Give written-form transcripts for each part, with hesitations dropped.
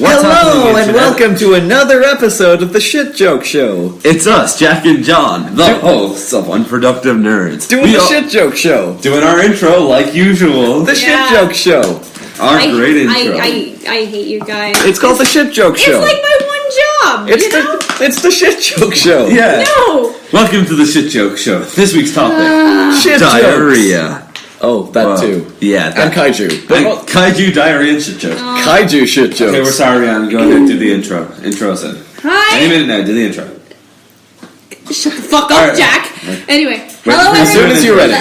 Hello and welcome to another episode of the Shit Joke Show. It's us, Jack and John, the hosts of Unproductive Nerds. Doing the Shit Joke Show. Doing our intro like usual. The Shit Joke Show. Our great intro. I hate you guys. It's called the Shit Joke Show. It's like my one job, It's the Shit Joke Show. Yeah. No. Welcome to the Shit Joke Show. This week's topic. Shit diarrhea. Jokes. Oh, that too. Yeah. And kaiju. Kaiju, diarrhea, and shit joke. Kaiju shit jokes. Okay, we're sorry, Rhiannon. Go ahead and do the intro. Intro us in. Hi. Any minute now, do the intro. Shut the fuck up, right. Jack. Anyway, hello everyone. As soon as you're ready.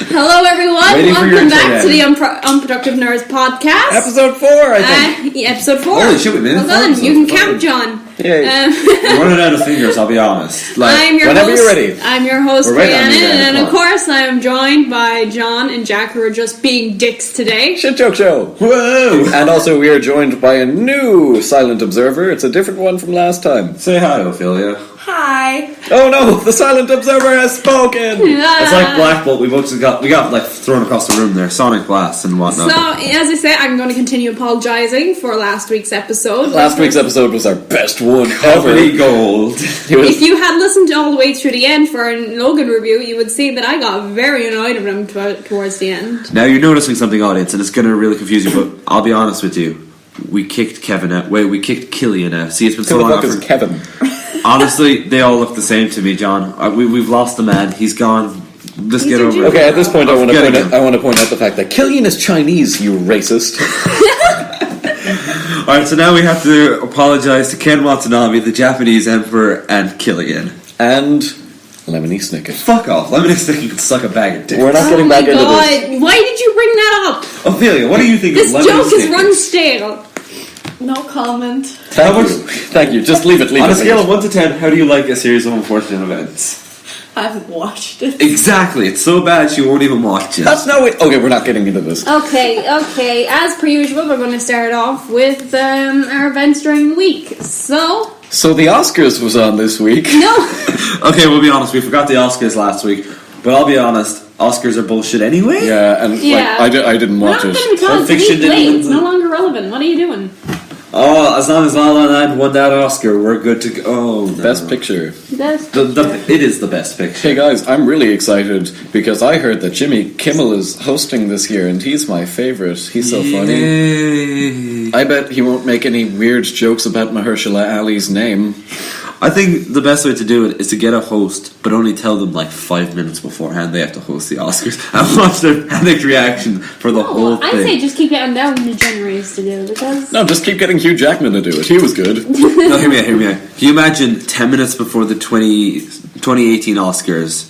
Hello, everyone. Waiting for your Welcome intro, back to the Unproductive Nerds podcast. Episode 4, I think. Episode 4. Holy shit, we made it. Well done. You can count, John. Yay. We're running out of fingers, I'll be honest. I'm your whenever host. you're ready. I'm your host, We're right on Rhiannon, you, and Come of on. course, I am joined by John and Jack, who are just being dicks today. Shit Joke Show. Whoa! And also we are joined by a new silent observer. It's a different one from last time. Say hi, Ophelia. Hi. Oh no, the silent observer has spoken. It's like Black Bolt. We got like thrown across the room there, sonic blast and whatnot. So, as I say, I'm going to continue apologizing for last week's episode. Last week's episode was our best one Company ever. gold. If you had listened all the way through the end for a Logan review, you would see that I got very annoyed of him towards the end. Now you're noticing something, audience, and it's going to really confuse you. But I'll be honest with you, we kicked Kevin out. Wait, we kicked Killian out. See, it's been so Who the long. fuck is Kevin? Honestly, they all look the same to me, John. We've lost the man. He's gone. Just get over it. Okay, at this point I want to Forgetting point out the fact that Killian is Chinese, you racist. Alright, so now we have to apologize to Ken Watanabe, the Japanese emperor, and Killian. And Lemony Snicket. Fuck off. Lemony Snicket can suck a bag of dick. We're not getting back into this. Why did you bring that up? Ophelia, what do you think This of Lemony joke is Snicket? run stale. No comment. Thank you. Just leave it. On a scale of 1 to 10, how do you like a series of unfortunate events? I haven't watched it. Exactly. It's so bad she won't even watch it. That's no way. Okay, we're not getting into this. Okay. As per usual, we're going to start off with our events during the week. So So the Oscars was on this week. no. Okay, we'll be honest. We forgot the Oscars last week, but I'll be honest. Oscars are bullshit anyway. Yeah, and Yeah. I didn't We're watch not it. going to be Pulp told. It's a Fiction week late. didn't- It's no longer relevant. What are you doing? Oh, as long as La La Land won that Oscar, we're good to go. Oh, no. Best Picture. It is the best picture. Hey guys, I'm really excited because I heard that Jimmy Kimmel is hosting this year, and he's my favorite. He's so funny. Yay. I bet he won't make any weird jokes about Mahershala Ali's name. I think the best way to do it is to get a host, but only tell them like 5 minutes beforehand they have to host the Oscars and watch their panicked reaction for the whole I'd thing. say just keep getting down the Januaries to do because No, just keep getting Hugh Jackman to do it. He was good. No, hear me out. Can you imagine 10 minutes before the 2018 Oscars,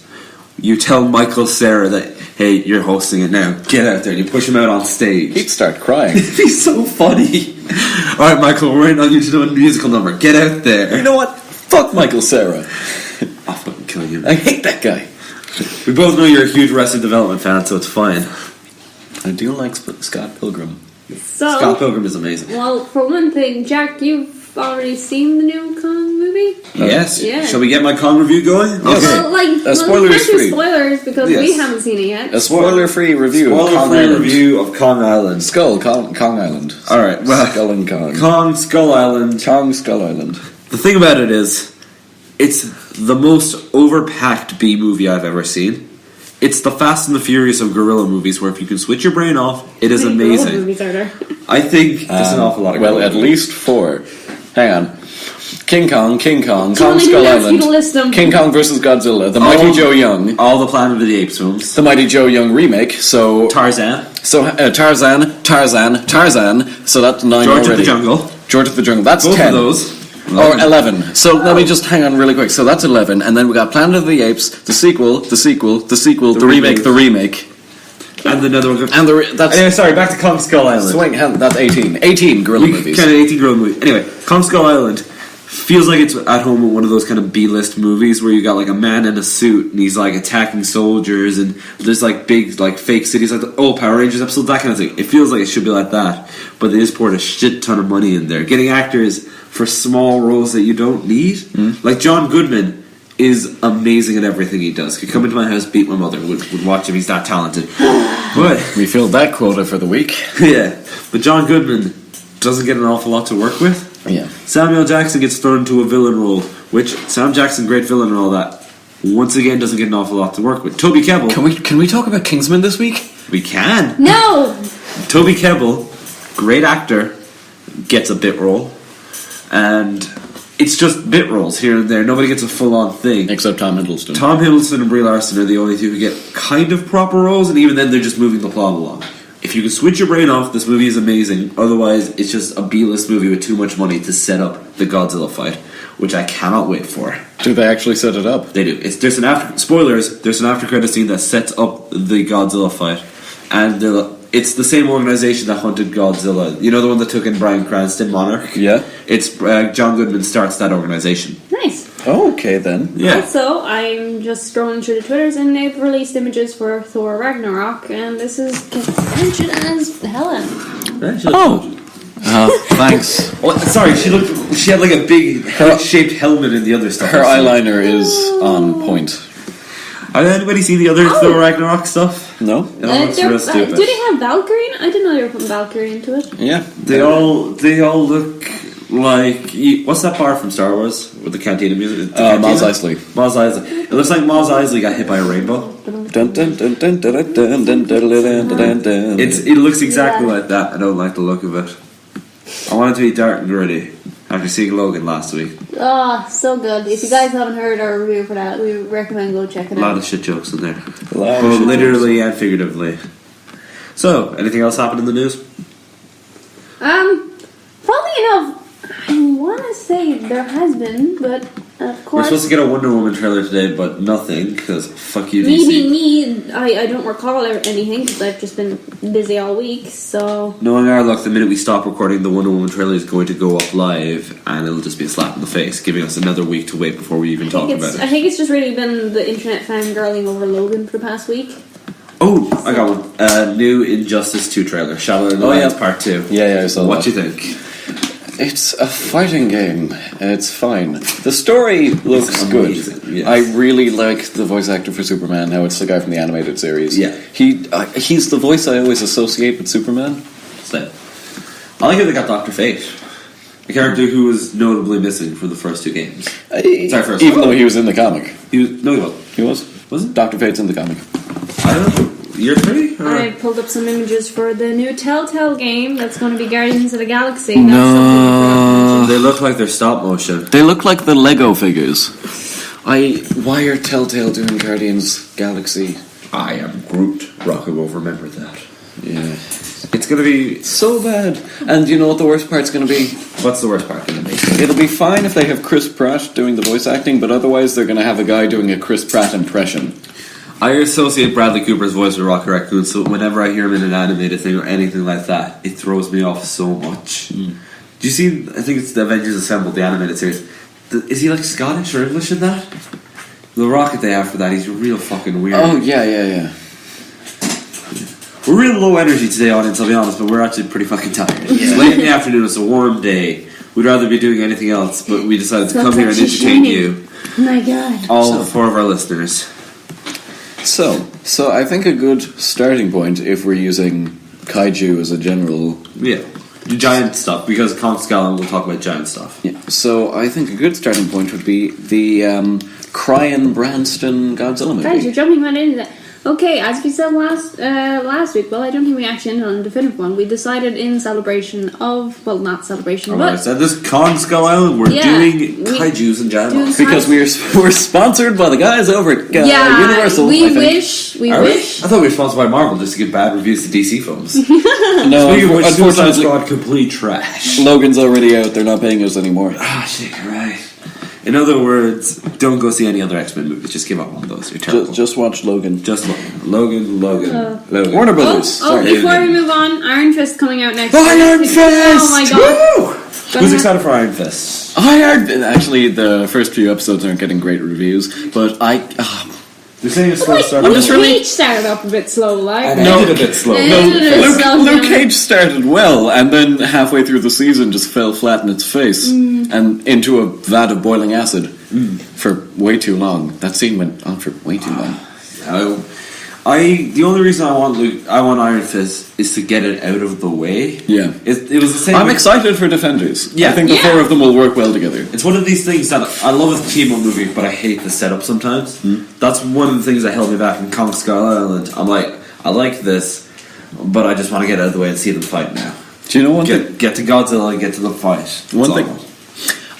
you tell Michael Cera that, hey, you're hosting it now, get out there, and you push him out on stage. He'd start crying. It'd be so funny. Alright, Michael, we're waiting on you to do a musical number. Get out there. You know what? Fuck Michael Cera. I'll fucking kill you. I hate that guy. We both know you're a huge Arrested Development fan, so it's fine. I do like Scott Pilgrim. so. Scott Pilgrim is amazing. Well, for one thing, Jack, you've already seen the new Kong movie. Yes. Yeah. Shall we get my Kong review going? Yes. Well, we spoilers can't do free. spoilers because Yes. we haven't seen it yet. A spoiler-free review of Kong Spoiler-free Island. review of Kong Island. Kong Island. Alright, well, Skull and Kong. Kong Skull Island. Kong Skull Island. The thing about it is, it's the most overpacked B movie I've ever seen. It's the Fast and the Furious of gorilla movies, where if you can switch your brain off, it is How many gorilla amazing. movies are there? I think there's an awful lot of Well, gorilla at movies. least 4. Hang on. King Kong, Kong Only Skull ask you Island, to list them. King Kong versus Godzilla, the Mighty Joe Young, All the Planet of the Apes films. the Mighty Joe Young remake. So Tarzan. Tarzan. So that's 9 George already. of the Jungle. George of the Jungle. That's Both 10. of those. Or 11. So let me just hang on really quick. So that's 11, and then we got Planet of the Apes, the sequel, the remake, And another one. and that's Anyway, sorry, back to Kong Skull Island. swing. That's 18. 18 gorilla movies. Kind of 18 gorilla movie. Anyway, Kong Skull Island feels like it's at home in one of those kind of B-list movies where you got like a man in a suit and he's like attacking soldiers and there's like big like fake cities like the old Power Rangers episode, that kind of thing. It feels like it should be like that, but they just poured a shit ton of money in there, getting actors for small roles that you don't need. Like John Goodman is amazing at everything he does. Could come into my house, beat my mother, would watch him. He's that talented. But We filled that quota for the week. yeah, but John Goodman doesn't get an awful lot to work with. Yeah. Samuel Jackson gets thrown into a villain role, which Sam Jackson, great villain and all that, once again doesn't get an awful lot to work with. Toby Kebbell. Can we talk about Kingsman this week? We can. No! Toby Kebbell, great actor, gets a bit role, and it's just bit roles here and there. Nobody gets a full-on thing. Except Tom Hiddleston. Tom Hiddleston and Brie Larson are the only two who get kind of proper roles, and even then they're just moving the plot along. If you can switch your brain off, this movie is amazing. Otherwise, it's just a B-list movie with too much money to set up the Godzilla fight, which I cannot wait for. Do they actually set it up? They do. There's an after credit scene that sets up the Godzilla fight, and it's the same organization that hunted Godzilla. You know, the one that took in Bryan Cranston, Monarch. Yeah. It's John Goodman starts that organization. Nice. Oh, okay then. Yeah. Also, I'm just scrolling through the Twitters and they've released images for Thor Ragnarok, and this is mentioned as Helen. Thanks. Oh, sorry, she had like a big heart-shaped helmet in the other stuff. Her eyeliner is on point. Has anybody seen the other Thor Ragnarok stuff? No? It's real stupid. Do they have Valkyrie? I didn't know they were putting Valkyrie into it. Yeah. They all look like what's that bar from Star Wars with the cantina music? Mos Eisley. Mos Eisley. It looks like Mos Eisley got hit by a rainbow. Dun, dun, dun, dun, dun, dun, dun, dun, dun, dun, dun. It looks exactly like that. I don't like the look of it. I want it to be dark and gritty. After seeing Logan last week, Oh, so good. If you guys haven't heard our review for that, we recommend go check it a lot out. of shit jokes in there, Lot of both shit literally and figuratively. So, anything else happened in the news? Funnily enough, I want to say there has been, but of We're course, supposed to get a Wonder Woman trailer today, but nothing, because fuck you, me DC. being me, I don't recall anything because I've just been busy all week, so... Knowing our luck, the minute we stop recording, the Wonder Woman trailer is going to go up live, and it'll just be a slap in the face, giving us another week to wait before we even talk about I it. think it's just really been the internet fangirling over Logan for the past week. Oh, I got one. New Injustice 2 trailer, Shadow in the Alliance Part 2. Yeah, I saw What that. do you think? It's a fighting game. It's fine. The story looks good. amazing, yes. I really like the voice actor for Superman. How it's the guy from the animated series. Yeah. He's the voice I always associate with Superman. So, I like how they got Dr. Fate, a character who was notably missing for the first two games. First Even one. though he was in the comic. He wasn't. He was? Was it? Dr. Fate's in the comic. I don't know. Year 3? Or? I pulled up some images for the new Telltale game that's going to be Guardians of the Galaxy. That's No. They look like they're stop motion. They look like the Lego figures. Why are Telltale doing Guardians Galaxy? I am Groot. Rocco will remember that. Yeah. It's gonna be... So bad. And you know what the worst part's going to be? What's the worst part gonna be? It'll be fine if they have Chris Pratt doing the voice acting, but otherwise they're going to have a guy doing a Chris Pratt impression. I associate Bradley Cooper's voice with Rocket Raccoon, so whenever I hear him in an animated thing or anything like that, it throws me off so much. Do you see, I think it's the Avengers Assemble, the animated series. Is he like Scottish or English in that? The Rocket they have for that, he's real fucking weird. Oh, yeah. We're real low energy today, audience, I'll be honest, but we're actually pretty fucking tired. It's late in the afternoon, it's a warm day. We'd rather be doing anything else, but we decided to come here and entertain you. Oh my god. All 4 of our listeners. So I think a good starting point, if we're using kaiju as a general... Yeah. Giant stuff, because Kong Skull, and we'll talk about giant stuff. Yeah. So I think a good starting point would be the Cryan Branston Godzilla movie. Guys, you're jumping right into that. Okay, as we said last week, well, I don't think we actually ended on a definitive one. We decided in celebration of, well, not celebration, I but said this Kong Skull Island, we're doing kaijus and giant monsters. Because we're sponsored by the guys over at Universal. we I think. wish. I thought we were sponsored by Marvel just to give bad reviews to DC films. No, Speaking of which, Suicide unfortunately, Squad, complete trash. Logan's already out. They're not paying us anymore. Ah, shit, you're right. In other words, don't go see any other X-Men movies. Just give up on those. You're terrible. Just watch Logan. Just Logan. Logan. Warner Brothers. Sorry. Before we move on, Iron Fist coming out next Iron week. Fist! Oh my god. Woo! Who's excited for Iron Fist? Actually, the first few episodes aren't getting great reviews, but They're saying it's slow start. I'm just really- Cage started up a bit slow, like. No, ended a bit slow. Luke Cage started well, and then halfway through the season just fell flat in its face and into a vat of boiling acid for way too long. That scene went on for way too long. The only reason I want Iron Fist is to get it out of the way. Yeah. It was the same. I'm excited for Defenders. Yeah. I think the four of them will work well together. It's one of these things that I love a team-up movie, but I hate the setup sometimes. That's one of the things that held me back in Kong Skull Island. I'm like, I like this, but I just want to get out of the way and see them fight now. Do you know one thing? Get to Godzilla and get to the fight. One thing.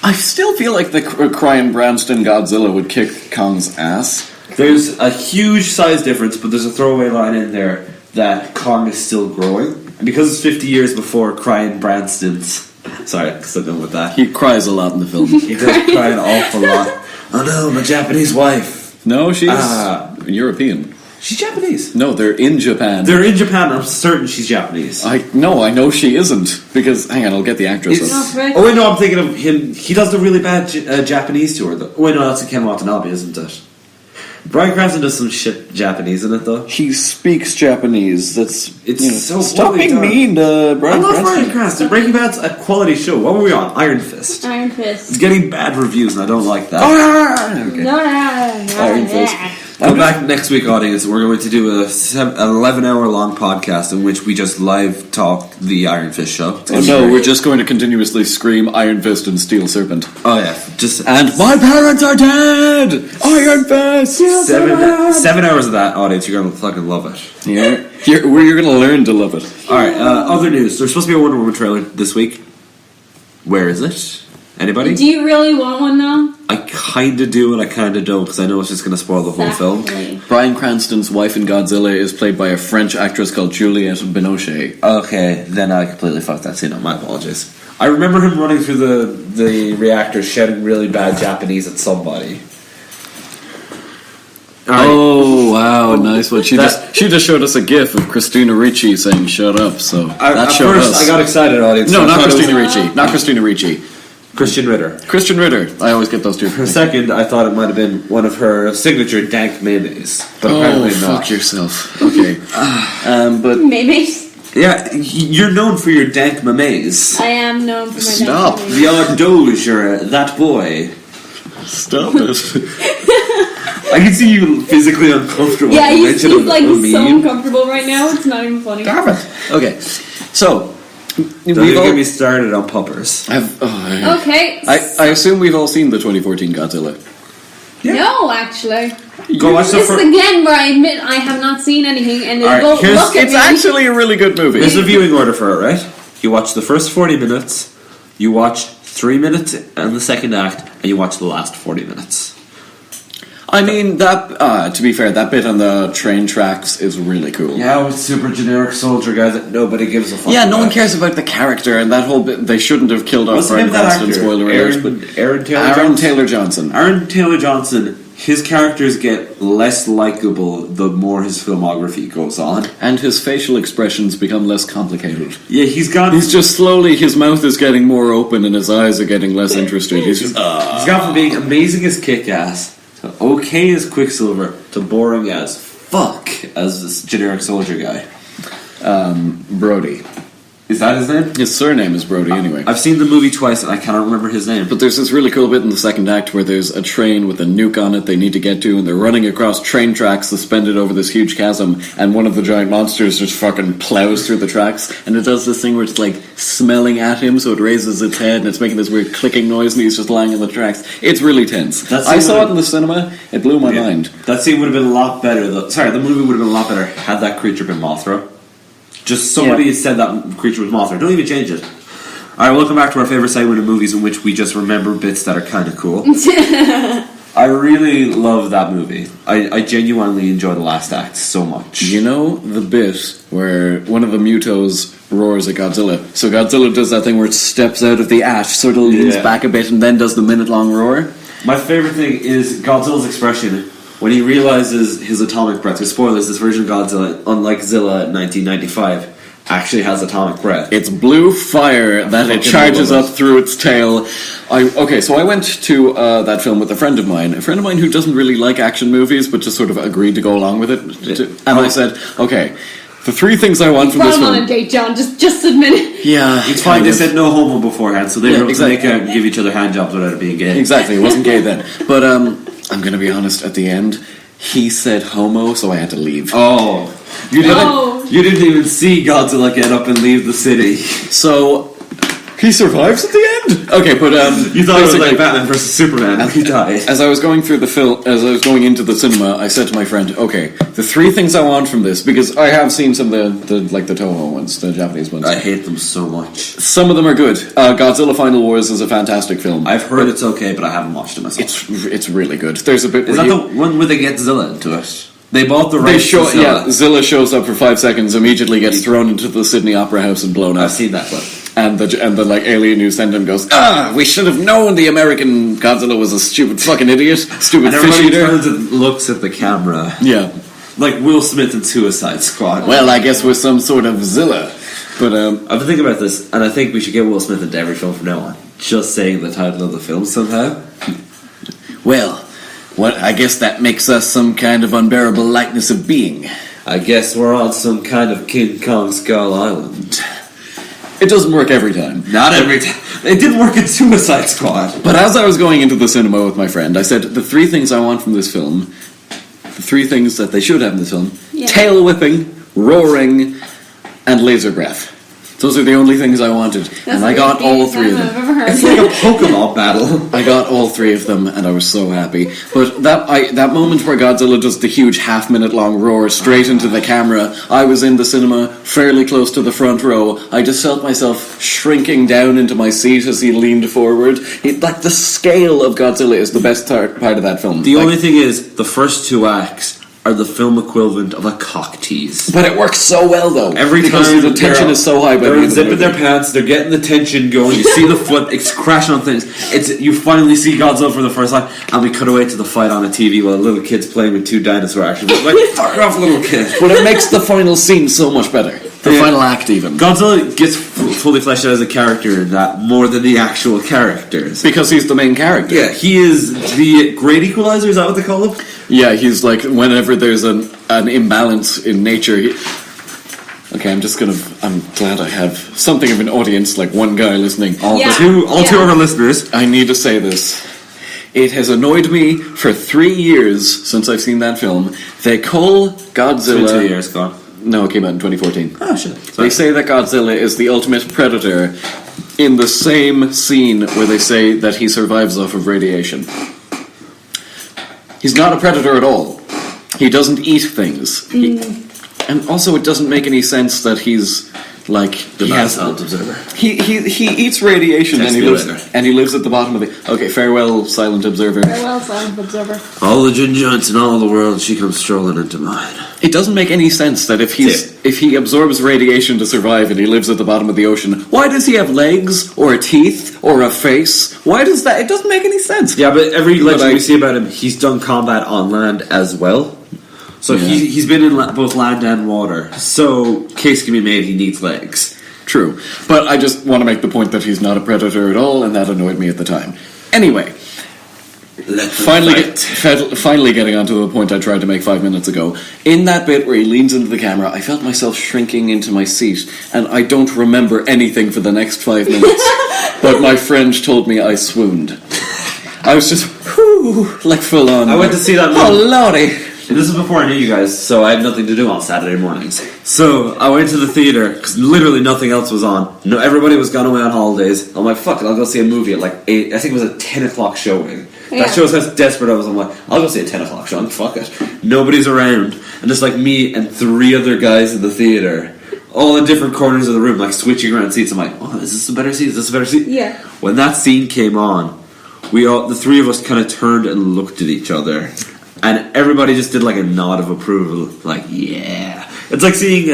I still feel like the Crying Branston Godzilla would kick Kong's ass. There's a huge size difference, but there's a throwaway line in there that Kong is still growing. And because it's 50 years before Crying Branston's... Sorry, I'm still going with that. He cries a lot in the film. He does cry an awful lot. Oh no, my Japanese wife. No, she's European. She's Japanese. No, they're in Japan. They're in Japan. I'm certain she's Japanese. I know she isn't. Because, hang on, I'll get the actress up. Oh wait, no, I'm thinking of him. He does the really bad Japanese tour. Oh wait, no, that's a Ken Watanabe, isn't it? Bryan Cranston does some shit Japanese in it, though. He speaks Japanese. So stop really being dark. mean to Bryan I love Cranston. Bryan Cranston. Breaking Bad's a quality show. What were we on? Iron Fist. Iron Fist. It's getting bad reviews, and I don't like that. Okay. No. Iron Fist. Come back next week, audience. We're going to do an 11-hour long podcast in which we just live talk the Iron Fist show. Oh no, we're just going to continuously scream Iron Fist and Steel Serpent. Oh yeah, just And my parents are dead! Iron Fist! 7 hours of that, audience. You're going to fucking love it. Yeah. You're going to learn to love it. Alright, other news. There's supposed to be a Wonder Woman trailer this week. Where is it? Anybody? Do you really want one now? I kinda do and I kinda don't, because I know it's just gonna spoil the whole film. Exactly. Bryan Cranston's wife in Godzilla is played by a French actress called Juliette Binoche. Okay, then I completely fucked that scene up. My apologies. I remember him running through the reactor shouting really bad Japanese at somebody. Oh wow, nice one. She just showed us a gif of Christina Ricci saying "shut up." So that showed us. I got excited, audience. No, I not thought it was- Christina Ricci. Not Christina Ricci. Christian Ritter. Christian Ritter. I always get those two. For a second, I thought it might have been one of her signature dank mayonnaise, but apparently not. Fuck yourself. Okay. But Maybe. Yeah, you're known for your dank mayonnaise. I am known for my Stop. dad. The odd dozier, that boy. stop it. I can see you physically uncomfortable. Yeah, with the he's mention of like a so meme. uncomfortable right now. It's not even funny. Damn it. Okay. So Don't we've even all. get me started on puppers. Okay. I assume we've all seen the 2014 Godzilla. No, actually. Go watch the This is first. again where I admit I have not seen anything, and they Alright, both here's- look at It's me. actually a really good movie. There's a viewing order for it, right? You watch the first 40 minutes, you watch 3 minutes and the second act, and you watch the last 40 minutes. I mean, that. To be fair, that bit on the train tracks is really cool. Yeah, with super generic soldier guy that nobody gives a fuck Yeah, no about. one cares about the character and that whole bit. They shouldn't have killed off What's the name Bryan of that Cranston. actor? Spoiler alert, but Aaron Taylor Aaron Johnson? Taylor Johnson. Aaron Taylor Johnson, his characters get less likable the more his filmography goes on. And his facial expressions become less complicated. Yeah, he's He's just slowly, his mouth is getting more open and his eyes are getting less interested. He's just, he's gone from being amazing as Kick-Ass to okay as Quicksilver to boring as fuck as this generic soldier guy. Brody. Is that his name? His surname is Brody anyway. I've seen the movie twice and I cannot remember his name. But there's this really cool bit in the second act where there's a train with a nuke on it they need to get to, and they're running across train tracks suspended over this huge chasm, and one of the giant monsters just fucking plows through the tracks, and it does this thing where it's like smelling at him, so it raises its head, and it's making this weird clicking noise, and he's just lying on the tracks. It's really tense. I saw it in the cinema, it blew my mind. That scene would have been a lot better. The movie would have been a lot better had that creature been Mothra. Just somebody had said that creature was Mothra. Don't even change it. Alright, welcome back to our favourite segment of movies in which we just remember bits that are kind of cool. I really love that movie. I genuinely enjoy the last act so much. You know the bit where one of the Mutos roars at Godzilla? So Godzilla does that thing where it steps out of the ash, sort of leans back a bit, and then does the minute-long roar? My favourite thing is Godzilla's expression when he realizes his atomic breath. Because spoilers, this version of Godzilla, unlike Zilla in 1995, actually has atomic breath. It's blue fire that it charges up through its tail. So I went to that film with a friend of mine who doesn't really like action movies, but just sort of agreed to go along with it. And I said, okay, the three things I want from this Brought him film... on a date, John. Just admit it. Yeah, It's fine, they said no homo beforehand, so they were able exactly. to make out and give each other handjobs without it being gay. Exactly, it wasn't gay then. But I'm going to be honest, at the end, he said homo, so I had to leave. Oh. You didn't even see Godzilla get up and leave the city. So he survives at the end. Okay, but You thought it was like Batman versus Superman, and he died. As I was going through the film, as I was going into the cinema, I said to my friend, "Okay, the 3 things I want from this, because I have seen some of the Toho ones, the Japanese ones. I hate them so much. Some of them are good. Godzilla Final Wars is a fantastic film. I've heard it's okay, but I haven't watched it myself. It's really good. There's a bit. Is that the one where they get Zilla into it? They bought the rights to Zilla. Yeah, Zilla shows up for 5 seconds, immediately gets thrown into the Sydney Opera House and blown up. I've seen that clip. And the like alien who sent him goes, we should have known the American Godzilla was a stupid fucking idiot, stupid And fish everybody eater. turns and looks at the camera. Yeah. Like Will Smith in Suicide Squad. Well, I guess we're some sort of Zilla. But I've been thinking about this, and I think we should get Will Smith into every film from now on. Just saying the title of the film somehow. well, what I guess that makes us some kind of unbearable lightness of being. I guess we're on some kind of King Kong Skull Island. It doesn't work every time. Not every time. It didn't work in Suicide Squad. But as I was going into the cinema with my friend, I said, the 3 things I want from this film, the 3 things that they should have in this film, tail whipping, roaring, and laser breath. Those are the only things I wanted. And I got all 3 of them. I've ever heard. It's like a Pokemon battle. I got all 3 of them, and I was so happy. But that moment where Godzilla does the huge half-minute long roar straight into the camera, I was in the cinema, fairly close to the front row. I just felt myself shrinking down into my seat as he leaned forward. Like, the scale of Godzilla is the best part of that film. The only thing is, the first 2 acts are the film equivalent of a cock tease. But it works so well, though. Every because time the tension is so high. They're unzipping their pants. They're getting the tension going. You see the foot. It's crashing on things. You finally see Godzilla for the first time, and we cut away to the fight on a TV while a little kid's playing with 2 dinosaur action. Like, fuck off, little kid. But it makes the final scene so much better. The final act, even. Godzilla gets fully fleshed out as a character in that more than the actual characters. Because he's the main character. Yeah, he is the great equalizer. Is that what they call him? Yeah, he's like, whenever there's an imbalance in nature... Okay, I'm glad I have something of an audience, like one guy listening. All two of our listeners. I need to say this. It has annoyed me for 3 years since I've seen that film. They call Godzilla... It's been 2 years, gone. No, it came out in 2014. Oh, shit. They say that Godzilla is the ultimate predator in the same scene where they say that he survives off of radiation. He's not a predator at all. He doesn't eat things. And also, it doesn't make any sense that he's like the silent observer. He eats radiation and he lives at the bottom of the. Okay, farewell, silent observer. Farewell, silent observer. All the gin joints in all the world, she comes strolling into mine. It doesn't make any sense that if he absorbs radiation to survive and he lives at the bottom of the ocean, why does he have legs or teeth or a face? Why does that? It doesn't make any sense. Yeah, but every legend we see about him, he's done combat on land as well. So he's been in both land and water. So case can be made he needs legs. True, but I just want to make the point that he's not a predator at all, and that annoyed me at the time. Anyway. Finally getting onto the point I tried to make 5 minutes ago. In that bit where he leans into the camera, I felt myself shrinking into my seat, and I don't remember anything for the next 5 minutes. But my friend told me I swooned. I was just, like full on. I went to see that movie. Oh, lordy. This is before I knew you guys, so I had nothing to do on Saturday mornings. So I went to the theater, because literally nothing else was on. No, everybody was gone away on holidays. I'm like, fuck it, I'll go see a movie at like 8, I think it was a 10 o'clock showing. Yeah. That shows how desperate I was. I'm like, I'll go see a 10 o'clock showing, fuck it. Nobody's around. And just like me and 3 other guys in the theater, all in different corners of the room, like switching around seats. I'm like, oh, is this a better seat? Is this a better seat? Yeah. When that scene came on, the 3 of us kind of turned and looked at each other. And everybody just did like a nod of approval, like, yeah. It's like seeing,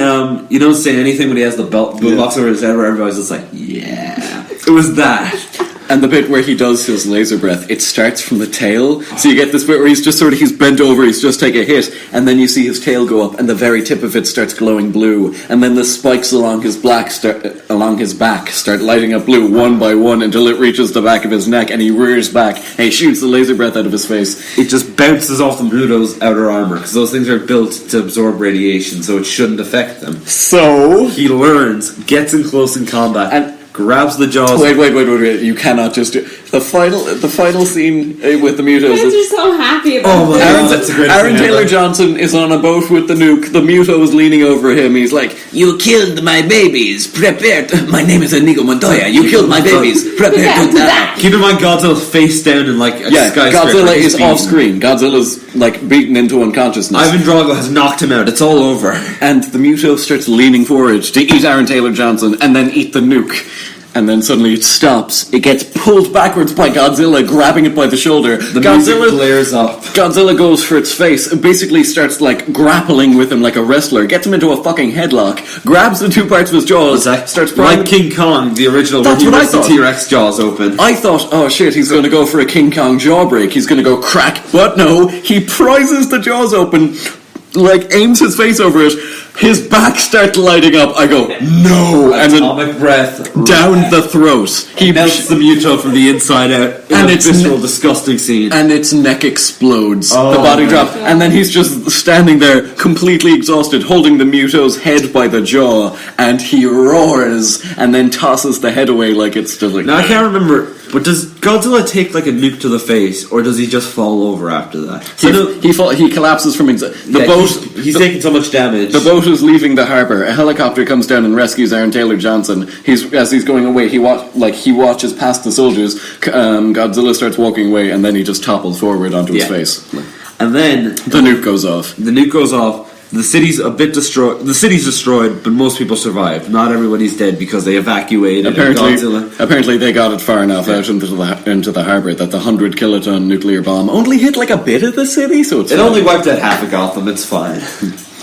you don't say anything when he has the boombox over his head, where everybody's just like, yeah. It was that. And the bit where he does his laser breath, it starts from the tail. So you get this bit where he's just he's bent over, he's just take a hit, and then you see his tail go up, and the very tip of it starts glowing blue. And then the spikes along his back start lighting up blue one by one until it reaches the back of his neck, and he rears back, and he shoots the laser breath out of his face. It just bounces off the Bluto's outer armor, because those things are built to absorb radiation, so it shouldn't affect them. So he learns, gets in close in combat, grabs the jaws. Wait! You cannot just do the final scene with the You guys mutos. are so happy about Oh my this. God, that's a great Aaron scene, Taylor ever. Johnson is on a boat with the nuke. The muto is leaning over him. He's like, "You killed my babies. Prepare to... My name is Inigo Montoya. You killed my babies. Prepare to die." Keep in mind, Godzilla's face down in like a Yeah, skyscraper. Godzilla He's is beaten. off screen. Godzilla's like beaten into unconsciousness. Ivan Drago has knocked him out. It's all over. And the muto starts leaning forward to eat Aaron Taylor Johnson and then eat the nuke. And then suddenly it stops. It gets pulled backwards by Godzilla, grabbing it by the shoulder. The music flares up. Godzilla goes for its face and basically starts like grappling with him like a wrestler. Gets him into a fucking headlock. Grabs the two parts of his jaws. Starts prying. Like King Kong, the original, That's where he what I rips the thought. T-Rex jaws open. I thought, oh shit, he's going to go for a King Kong jaw break. He's going to go crack. But no, he prizes the jaws open, like aims his face over it. His back starts lighting up. I go, no. And then Atomic breath down the throat. He melts the muto from the inside out. And And it's it's visceral, disgusting scene. And its neck explodes. Oh, the body my drops. And then he's just standing there, completely exhausted, holding the muto's head by the jaw. And he roars and then tosses the head away like it's just like... Now I can't remember, but does Godzilla take like a nuke to the face, or does he just fall over after that? He collapses from inside. The boat... He's taking so much damage. The boat is leaving the harbour. A helicopter comes down and rescues Aaron Taylor Johnson. As he's going away, he watches past the soldiers. Godzilla starts walking away, and then he just topples forward onto his face. And then The nuke goes off. The nuke goes off. The city's a bit destroyed. The city's destroyed, but most people survived. Not everybody's dead because they evacuated. Apparently, they got it far enough out into the harbour that the 100 kiloton nuclear bomb only hit like a bit of the city, so it's It fine. only wiped out half of Gotham. It's fine.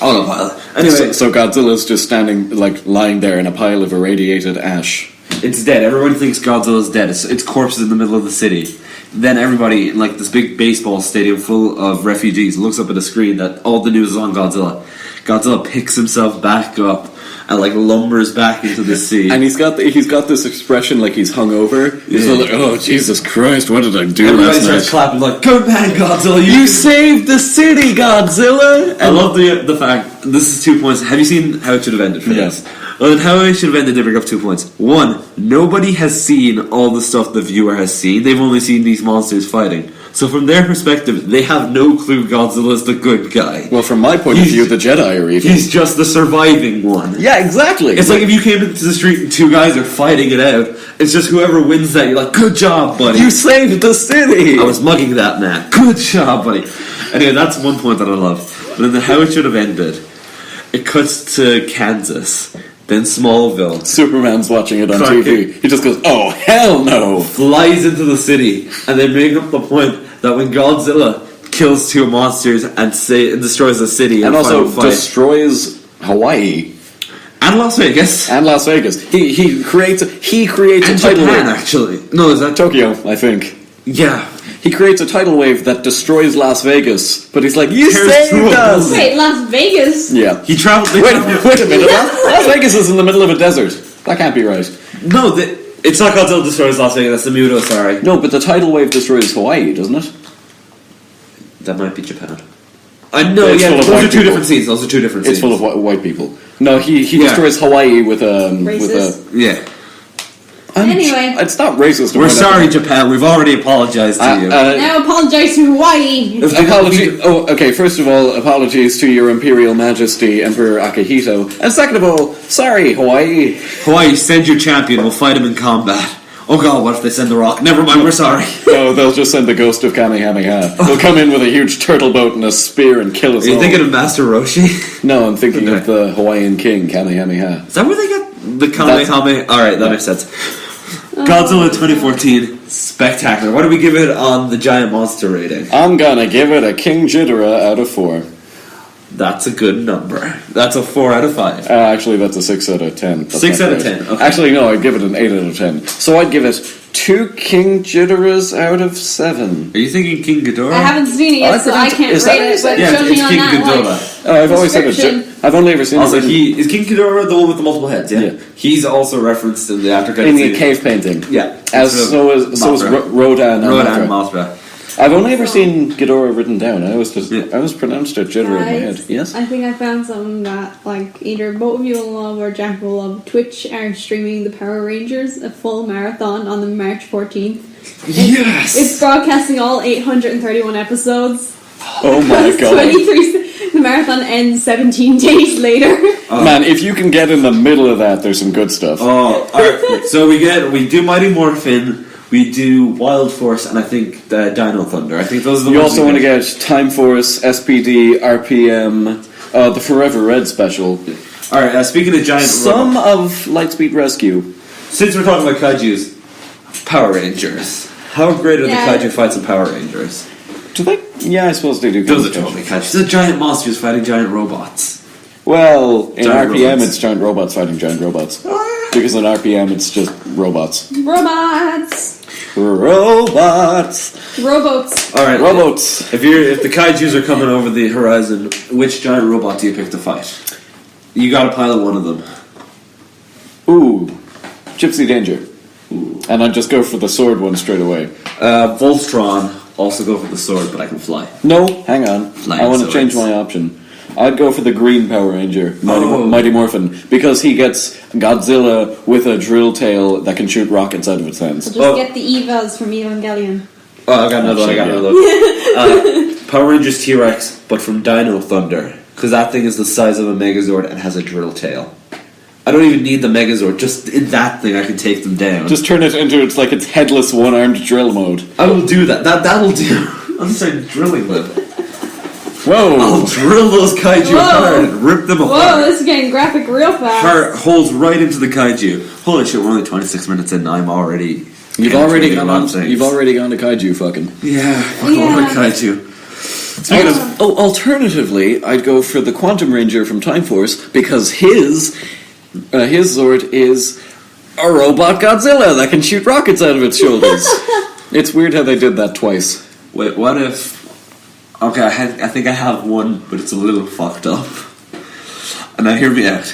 Autopilot. Anyway, So Godzilla's just standing, like, lying there in a pile of irradiated ash. it's dead. Everyone thinks Godzilla's dead. It's corpses in the middle of the city. Then everybody, in like this big baseball stadium full of refugees, looks up at a screen that all the news is on Godzilla. Godzilla picks himself back up and like lumbers back into the sea. And he's got this expression like he's hungover. He's like, oh, Jesus Christ, what did I do Everybody last starts night? clapping like, "Good man, Godzilla! You saved the city, Godzilla!" I love the fact. This is 2 points. Have you seen how it should have ended for Yes. this? Well, then how it should have ended, they bring up 2 points. One, nobody has seen all the stuff the viewer has seen. They've only seen these monsters fighting. So from their perspective, they have no clue Godzilla's the good guy. Well, from my point of view, the Jedi are evil. He's just the surviving one. Yeah, exactly. It's like if you came into the street and two guys are fighting it out. It's just whoever wins that, you're like, "Good job, buddy. you saved the city. I was mugging that man. Good job, buddy." Anyway, that's one point that I love. But then how it should have ended. It cuts to Kansas, then Smallville. Superman's watching it on Clark TV. He just goes, "Oh hell no!" Flies into the city, and they make up the point that when Godzilla kills two monsters and destroys the city And in a also final fight, destroys Hawaii and Las Vegas, and Las Vegas. He creates a and tidal Japan, wave. actually. No, is that Tokyo, I think. Yeah. He creates a tidal wave that destroys Las Vegas, but he's like, "You Tears through saved a us!" building. Wait, Las Vegas? Yeah. He traveled. Wait a minute. Las Vegas is in the middle of a desert. That can't be right. No, it's not Godzilla destroys Las Vegas. That's the Muto. Sorry, No, but the tidal wave destroys Hawaii, doesn't it? that might be Japan. I know. It's Yeah, full of those white are two people. different scenes. Those are two different It's scenes. full of white people. No, he Yeah. destroys Hawaii with a Racist? Yeah. Anyway. It's not racist. to We're point out sorry, that. Japan. We've already apologized to you. Now apologize to Hawaii. Apology. Oh, okay. First of all, apologies to your Imperial Majesty, Emperor Akihito, and second of all, sorry, Hawaii. Hawaii, send your champion. We'll fight him in combat. Oh God, what if they send the Rock? Never mind. We're sorry. No, they'll just send the ghost of Kamehameha. They'll come in with a huge turtle boat and a spear and kill us Are you all. thinking of Master Roshi? No, I'm thinking Okay. of the Hawaiian king, Kamehameha. Is that where they got the Kamehameha? Alright, that makes sense. Godzilla 2014, spectacular. What do we give it on the giant monster rating? I'm gonna give it a King Ghidorah out of 4. That's a good number. That's a 4 out of 5. Actually, that's a 6 out of 10. That's 6 not out of great. 10, okay. Actually, no, I'd give it an 8 out of 10. So I'd give it 2 King Ghidorahs out of 7. Are you thinking King Ghidorah? I haven't seen it Oh, I yet, so thought I it- can't is that rate what it, you said? but Yeah, judging it's on King that, Ghidorah. I've always said it. description. I've only ever seen Also, it is King Ghidorah the one with the multiple heads? Yeah. Yeah. He's also referenced in the after in the cave painting. Yeah. As so is Mothra. Rodan and Rodan Mothra. Mothra. I've only ever seen Ghidorah written down. I always pronounced it Ghidorah in my head. Guys, Yes? I think I found something that, like, either both of you will love or Jack will love. Twitch are streaming the Power Rangers, a full marathon on the March 14th. Yes! It's broadcasting all 831 episodes. Oh my god. 23. The marathon ends 17 days later. Man, if you can get in the middle of that, there's some good stuff. Oh, alright. So we do Mighty Morphin, we do Wild Force, and I think Dino Thunder. I think those are the You ones also want to get Time Force, SPD, RPM, the Forever Red special. Alright, speaking of giant Some robots, of Lightspeed Rescue. since we're talking about kaijus, Power Rangers. How great are Yeah. the kaiju fights in Power Rangers? Do they? Yeah, I suppose they do. Those are totally kaiju. They're giant monsters fighting giant robots. Well, in Giant RPM, robots. it's giant robots fighting giant robots. Because in RPM, it's just robots. Robots. Robots. Robots. Alright, Robots. if the kaijus are coming over the horizon, which giant robot do you pick to fight? You gotta pilot one of them. Ooh. Gypsy Danger. And I'd just go for the sword one straight away. Voltron, also go for the sword, but I can fly. No, hang on. Flying I want to swords. change my option. I'd go for the green Power Ranger, Oh. Mighty Morphin, because he gets Godzilla with a drill tail that can shoot rockets out of its hands. Just Oh. get the Evas from Evangelion. Oh, I got another one. Power Rangers T-Rex, but from Dino Thunder. Because that thing is the size of a Megazord and has a drill tail. I don't even need the Megazord. Just in that thing, I can take them down. Just turn it into its headless one-armed drill mode. I will do that. That'll do. I'll just start drilling them. Whoa! I'll drill those kaiju Whoa. apart and rip them Whoa, apart. this is getting graphic real fast. Heart holes right into the kaiju. Holy shit, we're only 26 minutes in. I'm already. You've already penetrating a lot of things. gone to kaiju fucking. Yeah, fuck a lot of kaiju. Speaking of. Alternatively, I'd go for the Quantum Ranger from Time Force because his Zord is a robot Godzilla that can shoot rockets out of its shoulders. It's weird how they did that twice. Wait, what if? Okay, I think I have one, but it's a little fucked up. And now hear me out.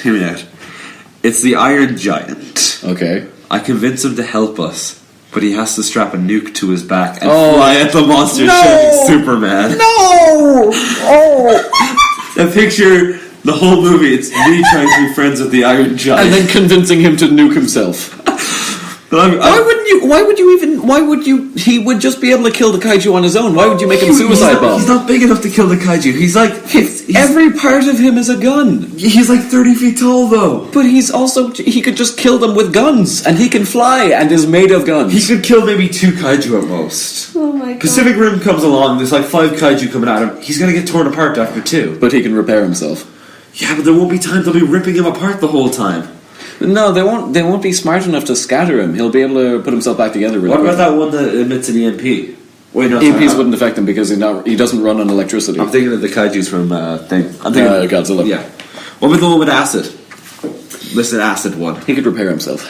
It's the Iron Giant. Okay. I convince him to help us, but he has to strap a nuke to his back and fly at the monster shouting Superman. No! Oh! And picture the whole movie, it's me trying to be friends with the Iron Giant. And then convincing him to nuke himself. But He would just be able to kill the kaiju on his own. Why would you make him suicide bomb? He's not big enough to kill the kaiju. He's like... Every part of him is a gun. He's like 30 feet tall, though. But he could just kill them with guns. And he can fly and is made of guns. He could kill maybe 2 kaiju at most. Oh my god. Pacific Rim comes along, there's like 5 kaiju coming at him. He's gonna get torn apart after 2. But he can repair himself. Yeah, but there won't be time. They'll be ripping him apart the whole time. No, they won't be smart enough to scatter him. He'll be able to put himself back together really What about quickly. that one that emits an EMP? Wait, no, EMPs sorry, wouldn't affect him because he doesn't run on electricity. I'm thinking of the kaijus from thing. I'm thinking of Godzilla. Yeah. What about the one with acid? Listen, acid one. He could repair himself.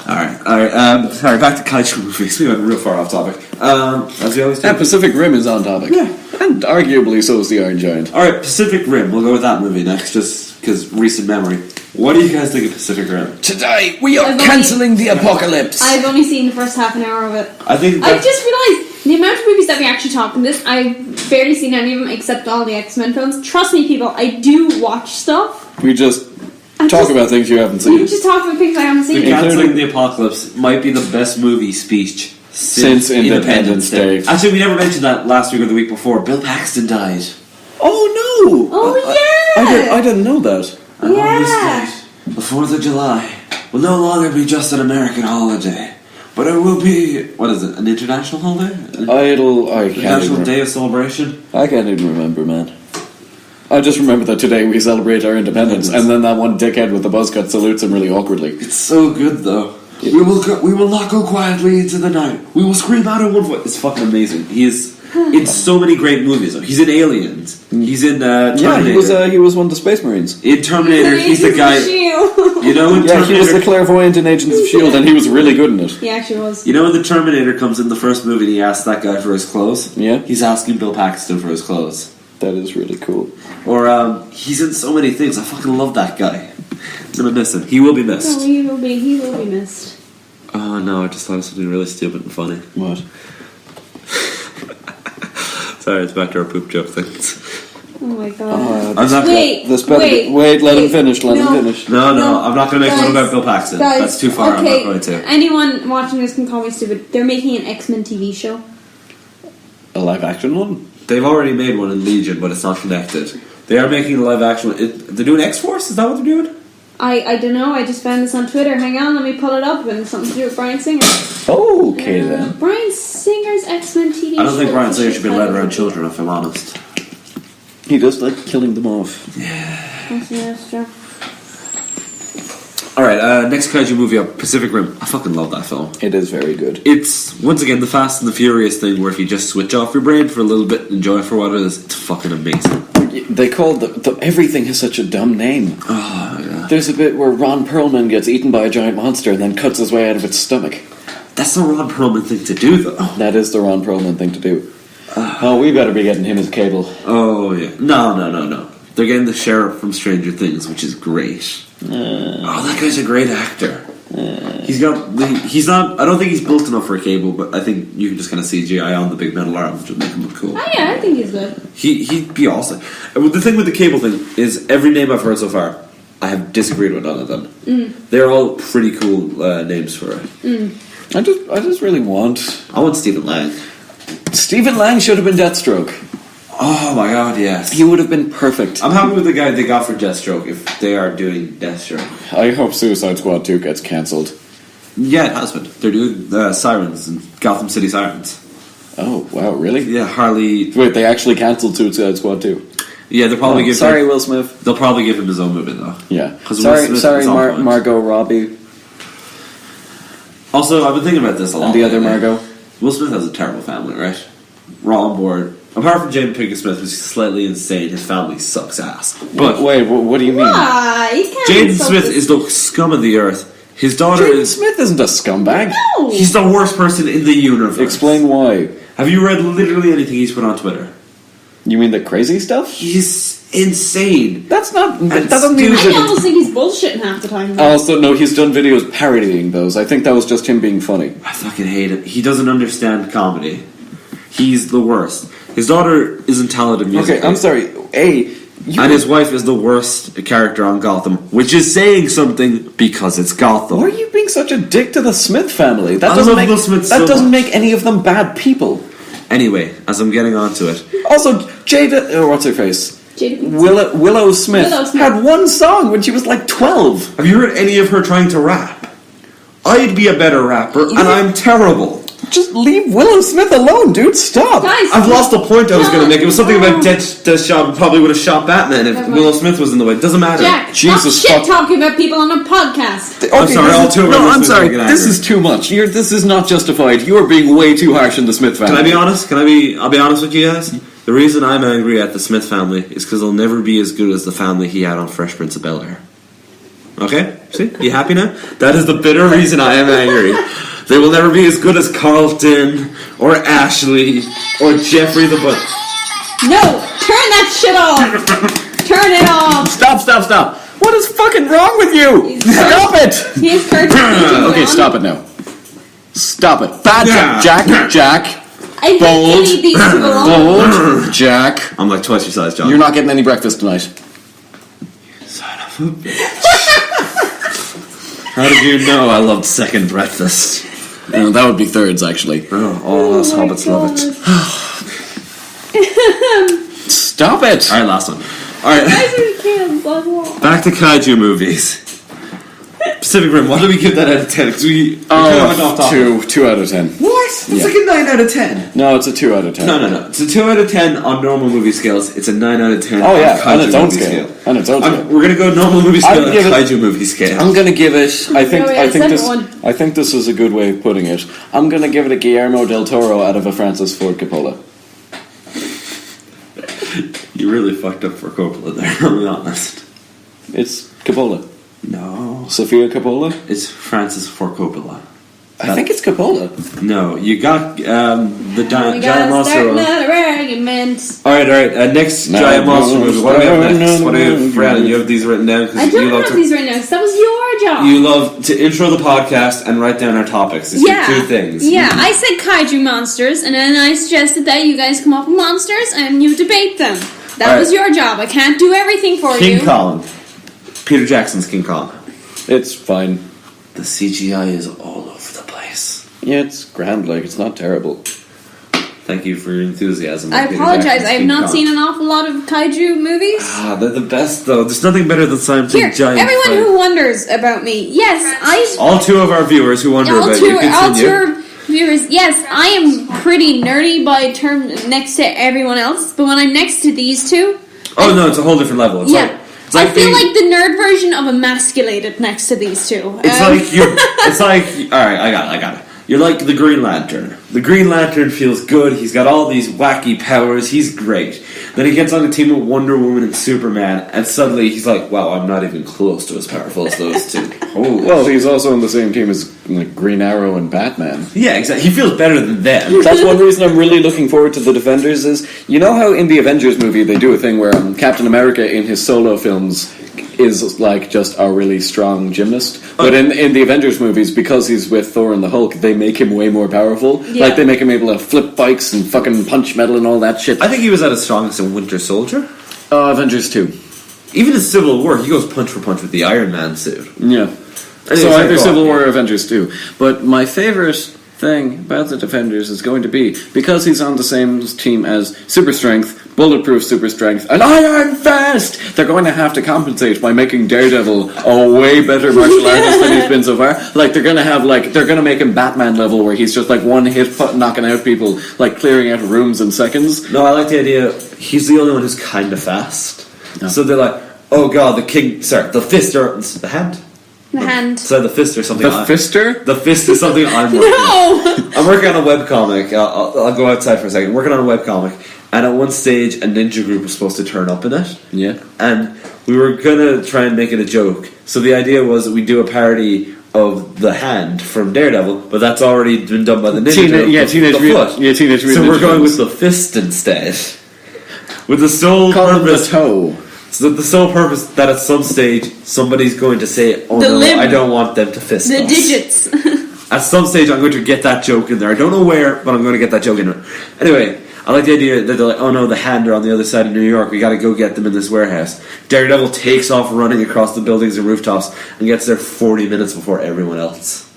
Alright. Sorry, back to kaiju movies. We went real far off topic. As we always do. Yeah, Pacific Rim is on topic. Yeah. And arguably so is the Iron Giant. Alright, Pacific Rim. We'll go with that movie next, just because recent memory. What do you guys think of Pacific Rim? Today, we are I've only- cancelling the apocalypse. I've only seen the first half an hour of it. I think I just realised the amount of movies that we actually talked in this, I've barely seen any of them except all the X-Men films. Trust me, people, I do watch stuff. We just I talk just- about things you haven't We seen. just talk about things I haven't The seen. Cancelling the Apocalypse might be the best movie speech Since Independence Day. Actually, we never mentioned that last week or the week before. Bill Paxton died. Oh no! Oh yeah! I didn't know that. And on Yeah. this date, the 4th of July will no longer be just an American holiday, but it will be, what is it, an international holiday? I can't International even, Day of Celebration? I can't even remember, man. I just remember that today we celebrate our independence, and then that one dickhead with the buzz cut salutes him really awkwardly. It's so good, though. We will not go quietly into the night. We will scream out in one voice. It's fucking amazing. He is in so many great movies. Though. He's in Aliens. He's in Terminator. Yeah, he was one of the Space Marines. In Terminator, he's the guy. You know, in Yeah, Terminator, he was the clairvoyant in Agents of S.H.I.E.L.D., and he was really good in it. He actually was. You know when the Terminator comes in the first movie and he asks that guy for his clothes? Yeah. He's asking Bill Paxton for his clothes. That is really cool. Or, he's in so many things. I fucking love that guy. I'm gonna miss him. He will be missed. No, he will be missed. Oh no, I just thought of something really stupid and funny. What? Sorry, it's back to our poop joke thing. Oh my god. I'm not Wait, This better let him finish. Let him finish. No, I'm not going to make one about Bill Paxton. Guys, That's too far. Okay, I'm not going to. anyone watching this can call me stupid. They're making an X-Men TV show. A live action one? They've already made one in Legion, but it's not connected. They are making a live action. They're doing X-Force? Is that what they're doing? I don't know. I just found this on Twitter. Hang on, let me pull it up. And it's something to do with Bryan Singer. Okay then. Bryan Singer's X-Men TV show. I don't think Bryan Singer should be led around children, if I'm honest. He does like killing them off. That's true. Alright, next kaiju movie up, Pacific Rim. I fucking love that film. It is very good. It's, once again, the Fast and the Furious thing where if you just switch off your brain for a little bit and enjoy it for what it is, it's fucking amazing. They call everything has such a dumb name. Oh, yeah. There's a bit where Ron Perlman gets eaten by a giant monster and then cuts his way out of its stomach. That's the Ron Perlman thing to do, though. That is the Ron Perlman thing to do. Oh, we better be getting him as Cable. Oh, yeah. No. They're getting the sheriff from Stranger Things, which is great. That guy's a great actor. He's not, I don't think he's built enough for a Cable, but I think you can just kind of CGI on the big metal arms, which would make him look cool. Oh yeah, I think he's good. He'd be awesome. The thing with the Cable thing is every name I've heard so far, I have disagreed with none of them. They're all pretty cool names for it. I just really want... I want Stephen Lang. Stephen Lang should have been Deathstroke. Oh my god, yes. He would have been perfect. I'm happy with the guy they got for Deathstroke if they are doing Deathstroke. I hope Suicide Squad 2 gets cancelled. Yeah, it has been. They're doing Sirens and Gotham City Sirens. Oh, wow, really? Yeah, Harley. Wait, they actually cancelled Suicide Squad 2? Yeah, they'll probably give Sorry, Will Smith. They'll probably give him his own movie, though. Yeah. Sorry, Margot Robbie. Also, I've been thinking about this a lot. And the other Margot. Will Smith has a terrible family, right? We're all on board. Apart from Jada Pinkett Smith, who's slightly insane, his family sucks ass. But wait, what do you mean? Jaden Smith is the scum of the earth. His daughter Jaden Smith isn't a scumbag. No. He's the worst person in the universe. Explain why. Have you read literally anything he's put on Twitter? You mean the crazy stuff? He's insane. That's not... That doesn't I mean... almost think he's bullshitting half the time. Also, no, he's done videos parodying those. I think that was just him being funny. I fucking hate him. He doesn't understand comedy. He's the worst. His daughter isn't talented musically. Okay, I'm sorry. And his wife is the worst character on Gotham, which is saying something because it's Gotham. Why are you being such a dick to the Smith family? That I doesn't love make Will Smith that so doesn't much. make any of them bad people. Anyway, as I'm getting onto it, Also, what's her face? Jada Pinkett Willow Smith Willow Smith. had one song when she was like 12. have you heard any of her trying to rap? I'd be a better rapper, and I'm terrible. Just leave Willow Smith alone, dude. Stop. Guys, I've lost the point I was going to make. It was something about Deathshot probably would have shot Batman if Willow Smith was in the way. It doesn't matter. Jack, Jesus stop fuck. shit talking about people on a podcast. I'm sorry, all two of No, our I'm listeners sorry. are getting This angry. is too much. This is not justified. You are being way too harsh on the Smith family. Can I be honest? I'll be honest with you guys. The reason I'm angry at the Smith family is because they'll never be as good as the family he had on Fresh Prince of Bel-Air. Okay? See? You happy now? That is the bitter reason I am angry. They will never be as good as Carlton, or Ashley, or Jeffrey the Butt. No, turn that shit off. Turn it off. Stop. What is fucking wrong with you? Stop it. He's Kurt. Okay, stop it now. Stop it. Bad Yeah. Jack. I hate to Bold. leave these two alone. Bold. Jack. I'm like twice your size, John. You're not getting any breakfast tonight. Son of a bitch. How did you know I loved second breakfast? That would be thirds, actually. All us hobbits love it. Stop it. Alright, last one. Alright, back to kaiju movies. Pacific Rim, what do we give that out of 10? Because we kind of went off topic. 2 out of 10. What? It's like a 9 out of 10. No, it's a 2 out of 10. No. It's a 2 out of 10 on normal movie scales. It's a 9 out of 10 Oh yeah, on on kaiju its own movie scale. On its own scale. We're gonna go normal movie scale I'd and give it- kaiju movie scale. I'm gonna give it. I think this. one. I think this is a good way of putting it. I'm gonna give it a Guillermo del Toro out of a Francis Ford Coppola. You really fucked up for Coppola there, I'll be honest. It's Coppola. No. Sofia Coppola. It's Francis Ford Coppola. I think it's Coppola. No, you got the giant monster. Another argument. Alright, next giant monster movie. What do we have next? What do we have, Brad? You have these written down? I don't have these right now because that was your job. You love to intro the podcast and write down our topics. It's your two things. Yeah, I said kaiju monsters, and then I suggested that you guys come up with monsters and you debate them. That was your job. I can't do everything for you. King Kong. Peter Jackson's King Kong. It's fine. The CGI is all over the place. Yeah, it's grand. Like, it's not terrible. Thank you for your enthusiasm. I apologize. I have not seen an awful lot of kaiju movies. They're the best, though. There's nothing better than something Here, giant. everyone who wonders about me, yes, all two of our viewers who wonder about you. All two viewers, yes, I am pretty nerdy by term next to everyone else, but when I'm next to these two, no, it's a whole different level. It's I feel like the nerd version of emasculated next to these two. It's like all right, I got it. You're like the Green Lantern. The Green Lantern feels good. He's got all these wacky powers. He's great. Then he gets on a team with Wonder Woman and Superman, and suddenly he's like, wow, I'm not even close to as powerful as those two. Well, he's also on the same team as like Green Arrow and Batman. Yeah, exactly. He feels better than them. That's one reason I'm really looking forward to the Defenders is, you know how in the Avengers movie they do a thing where Captain America in his solo films is like just a really strong gymnast, but in the Avengers movies, because he's with Thor and the Hulk, they make him way more powerful. Yeah. Like they make him able to flip bikes and fucking punch metal and all that shit. I think he was at his strongest in Winter Soldier. Avengers 2. Even in Civil War, he goes punch for punch with the Iron Man suit. Yeah. Anyway, So either Civil War or Avengers 2. But my favourite thing about the Defenders is going to be, because he's on the same team as Super Strength, Bulletproof Super Strength, and Iron Fist, they're going to have to compensate by making Daredevil a way better martial artist than he's been so far. Like, they're going to make him Batman level, where he's just like one hit knocking out people, like clearing out rooms in seconds. No, I like the idea, he's the only one who's kind of fast. No. So they're like, oh god, the fist or the hand? The hand. So the fist or something. The Fister? The fist is something I'm working on. I'm working on a webcomic. I'll go outside for a second. I'm working on a webcomic. And at one stage, a ninja group was supposed to turn up in it. Yeah. And we were going to try and make it a joke. So the idea was that we do a parody of the hand from Daredevil, but that's already been done by the ninja. Teenage Mutant. Yeah, Teenage Mutant. So we're going with the fist instead. With the sole purpose. The toe. So the sole purpose that at some stage somebody's going to say, "Oh The no, limb. I don't want them to fist The us." digits. At some stage, I'm going to get that joke in there. I don't know where, but I'm going to get that joke in there. Anyway, I like the idea that they're like, "Oh no, the hand are on the other side of New York. We got to go get them in this warehouse." Daredevil takes off running across the buildings and rooftops and gets there 40 minutes before everyone else.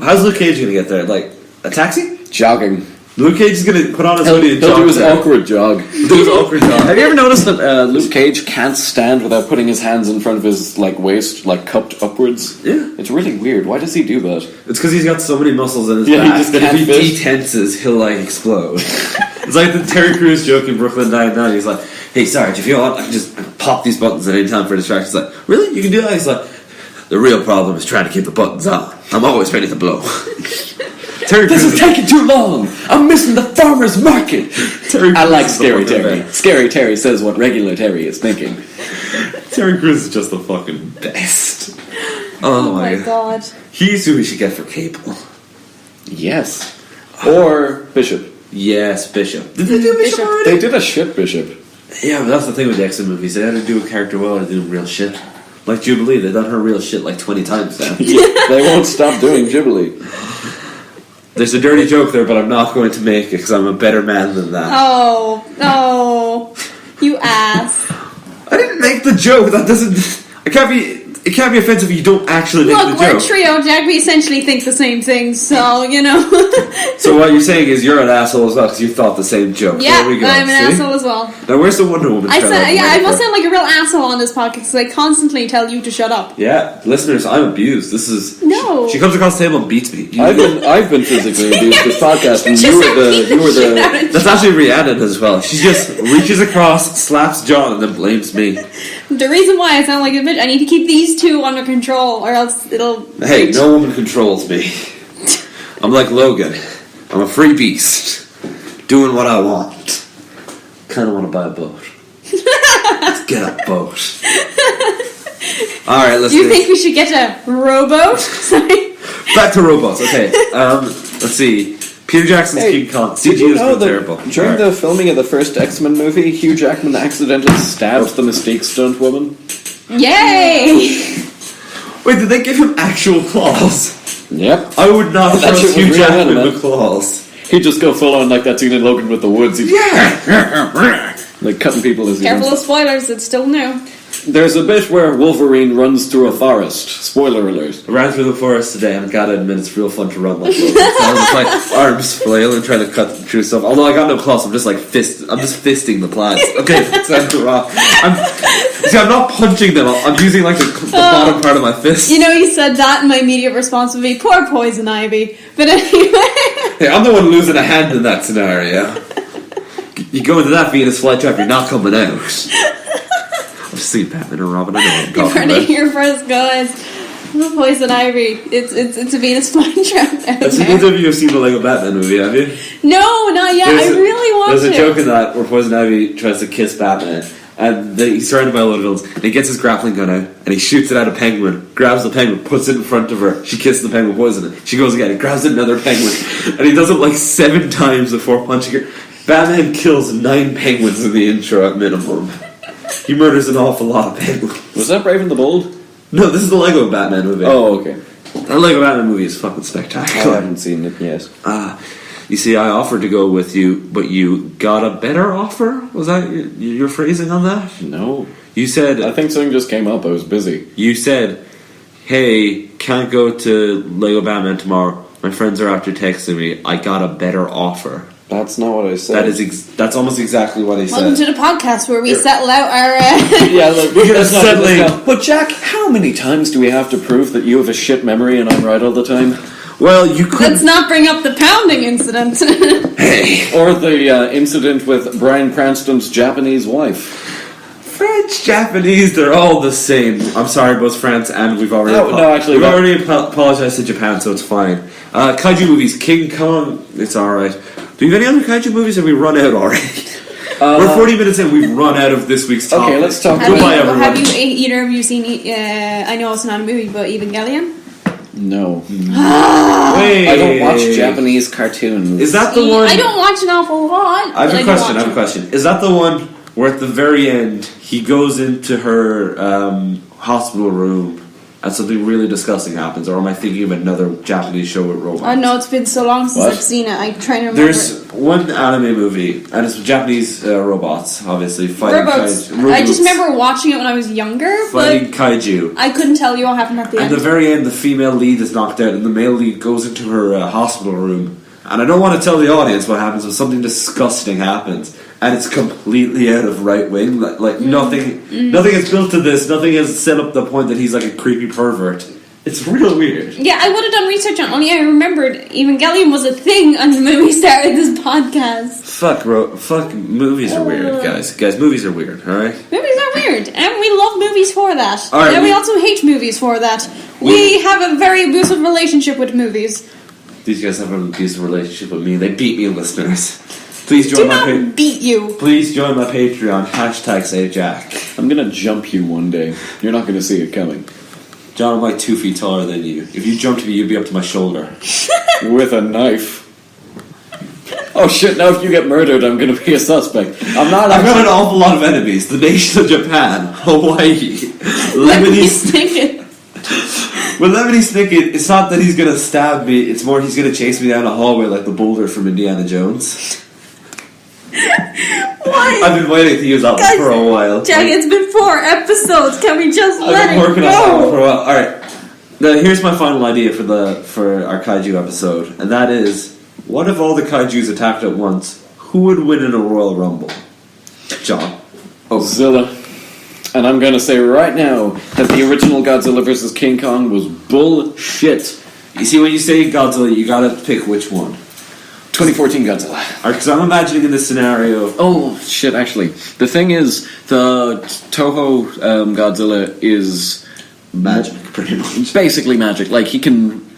How's Luke Cage going to get there? Like a taxi? Jogging. Luke Cage is going to put on his hoodie and He'll jog do his there. awkward jog. Do his awkward jog. Have you ever noticed that Luke Cage can't stand without putting his hands in front of his like waist, like cupped upwards? Yeah. It's really weird. Why does he do that? It's because he's got so many muscles in his Yeah, he back just that can't if he fit. detenses, he'll like explode. It's like the Terry Crews joke in Brooklyn Nine-Nine. He's like, "Hey Sarge, if you want, I can just pop these buttons at any time for a distraction." He's like, "Really? You can do that?" He's like, "The real problem is trying to keep the buttons on. I'm always ready to blow." Terry This Crews is taking too long. I'm missing the farmer's market. Terry I Crews like is the Scary fucking Terry. best. Scary Terry says what regular Terry is thinking. Terry Crews is just the fucking best. Oh, my god. He's who we should get for Cable. Yes. Or Bishop. Yes, Bishop. Did they do Bishop already? They did a shit Bishop. Yeah, but that's the thing with the X-Men movies. They had to do a character well or do real shit. Like Jubilee, they've done her real shit like 20 times now. They won't stop doing Jubilee. There's a dirty joke there, but I'm not going to make it because I'm a better man than that. Oh, you ass. I didn't make the joke. That doesn't. It can't be offensive if you don't actually make Look, the we're joke. a trio, Jack. We essentially think the same things, so, you know. So what you're saying is you're an asshole as well because you thought the same joke. Yeah, there we go. I'm an See? asshole as well. Now where's the Wonder Woman? I trailer? said, yeah, I must sound like a real asshole on this podcast because I constantly tell you to shut up. Yeah, listeners, I'm abused. This is No. She comes across the table and beats me. I've been physically abused this podcast, and you were the. That's actually Rhiannon as well. She just reaches across, slaps John, and then blames me. The reason why I sound like a bitch, I need to keep these two under control, or else it'll. Hey, no woman controls me. I'm like Logan. I'm a free beast, doing what I want. Kind of want to buy a boat. Let's get a boat. All right, let's. Do you think we should get a rowboat? Sorry. Back to robots. Okay. Let's see. Peter Jackson's King Kong. Did you CG know has been that terrible. during the filming of the first X-Men movie, Hugh Jackman accidentally stabbed the Mystique stunt woman? Yay! Wait, did they give him actual claws? Yep. I would not That trust shit was Hugh real Jackman animal. with claws. He'd just go full on like that scene in Logan with the woods. He'd like cutting people as he Careful runs. of spoilers, it's still new. There's a bit where Wolverine runs through a forest. Spoiler alert. I ran through the forest today, and I gotta admit, it's real fun to run like Logan. So I was like arms flailing, trying to cut through stuff. Although I got no claws, I'm just fisting the plants. Okay, that's wrong. I'm not punching them. I'm using like the bottom part of my fist. You know, you said that, and my immediate response would be, poor Poison Ivy. But anyway. Hey, I'm the one losing a hand in that scenario. You go into that Venus flytrap, you're not coming out. I've seen Batman and Robin. I know what I'm You talking heard it about. here first, guys. Poison Ivy. It's a Venus flytrap out That's there. either of you have seen the Lego Batman movie, have you? No, not yet. I really want to. There's a joke in that where Poison Ivy tries to kiss Batman, and he's surrounded by a load of villains, and he gets his grappling gun out, and he shoots it at a penguin, grabs the penguin, puts it in front of her, she kisses the penguin, poisons it, she goes again, he grabs another penguin, and he does it like 7 times before punching her. Batman kills 9 penguins in the intro at minimum. He murders an awful lot of penguins. Was that Brave and the Bold? No, this is the Lego Batman movie. Oh, okay. That Lego Batman movie is fucking I spectacular. haven't seen it yet. You see, I offered to go with you, but you got a better offer? Was that your phrasing on that? No. You said... I think something just came up. I was busy. You said, hey, can't go to Lego Batman tomorrow. My friends are after texting me. I got a better offer. That's not what I said. That's almost exactly what he Welcome said. to the podcast where we settle out our... Yeah, look, that's not Suddenly- this now. But Jack, how many times do we have to prove that you have a shit memory and I'm right all the time? Well, you could... Let's not bring up the pounding incident. Hey! Or the incident with Bryan Cranston's Japanese wife. French, Japanese, they're all the same. I'm sorry, both France and we've already... actually, we've already apologized to Japan, so it's fine. Kaiju movies, King Kong, it's alright. Do you have any other kaiju movies? Have we run out already? We're 40 minutes in. We've run out of this week's topic. Okay, let's talk. Goodbye, everyone. Have you either of you seen? I know it's not a movie, but Evangelion. No. Wait. I don't watch Japanese cartoons. Is that the one? I don't watch an awful lot. I have but a do question. watch it. Is that the one where at the very end he goes into her hospital room and something really disgusting happens, or am I thinking of another Japanese show with robots? I know it's been so long since What? I've seen it. I'm trying to remember. There's one anime movie, and it's Japanese robots, obviously fighting Robots. kaiju. I just remember watching it when I was younger, fighting but kaiju. I couldn't tell you what happened at the At end. the very end, the female lead is knocked out, and the male lead goes into her hospital room. And I don't want to tell the audience what happens, but something disgusting happens, and it's completely out of right wing. Like nothing is built to this. Nothing is set up to the point that he's like a creepy pervert. It's real weird. Yeah, I would have done research on it, only I remembered Evangelion was a thing on the movie started this podcast. Fuck, movies are weird, guys. Guys, movies are weird. All right. Movies are weird, and we love movies for that. All right, and we also hate movies for that. We have a very abusive relationship with movies. These guys have an abusive relationship with me. They beat me, listeners. Please Do join my not beat you. Please join my Patreon. #SaveJack. I'm gonna jump you one day. You're not gonna see it coming. John, I'm like 2 feet taller than you. If you jumped me, you'd be up to my shoulder. With a knife. Oh shit, now if you get murdered, I'm gonna be a suspect. I'm not I've got actually... an awful lot of enemies. The nation of Japan, Hawaii, Lemony Snicket. With Lemony Snicket, it's not that he's gonna stab me, it's more he's gonna chase me down a hallway like the boulder from Indiana Jones. Why? I've been waiting to use that one for a while. Jack, it's been 4 episodes. Can we just let I've been it working on that one for go? a while. Alright. Now, here's my final idea for our kaiju episode, and that is, what if all the kaijus attacked at once? Who would win in a Royal Rumble? John. Zilla. And I'm gonna say right now that the original Godzilla vs. King Kong was bullshit. You see, when you say Godzilla, you gotta pick which one. 2014 Godzilla. Because I'm imagining in this scenario... Oh, shit, actually. The thing is, the Toho Godzilla is... Magic, pretty much. Basically magic. Like, he can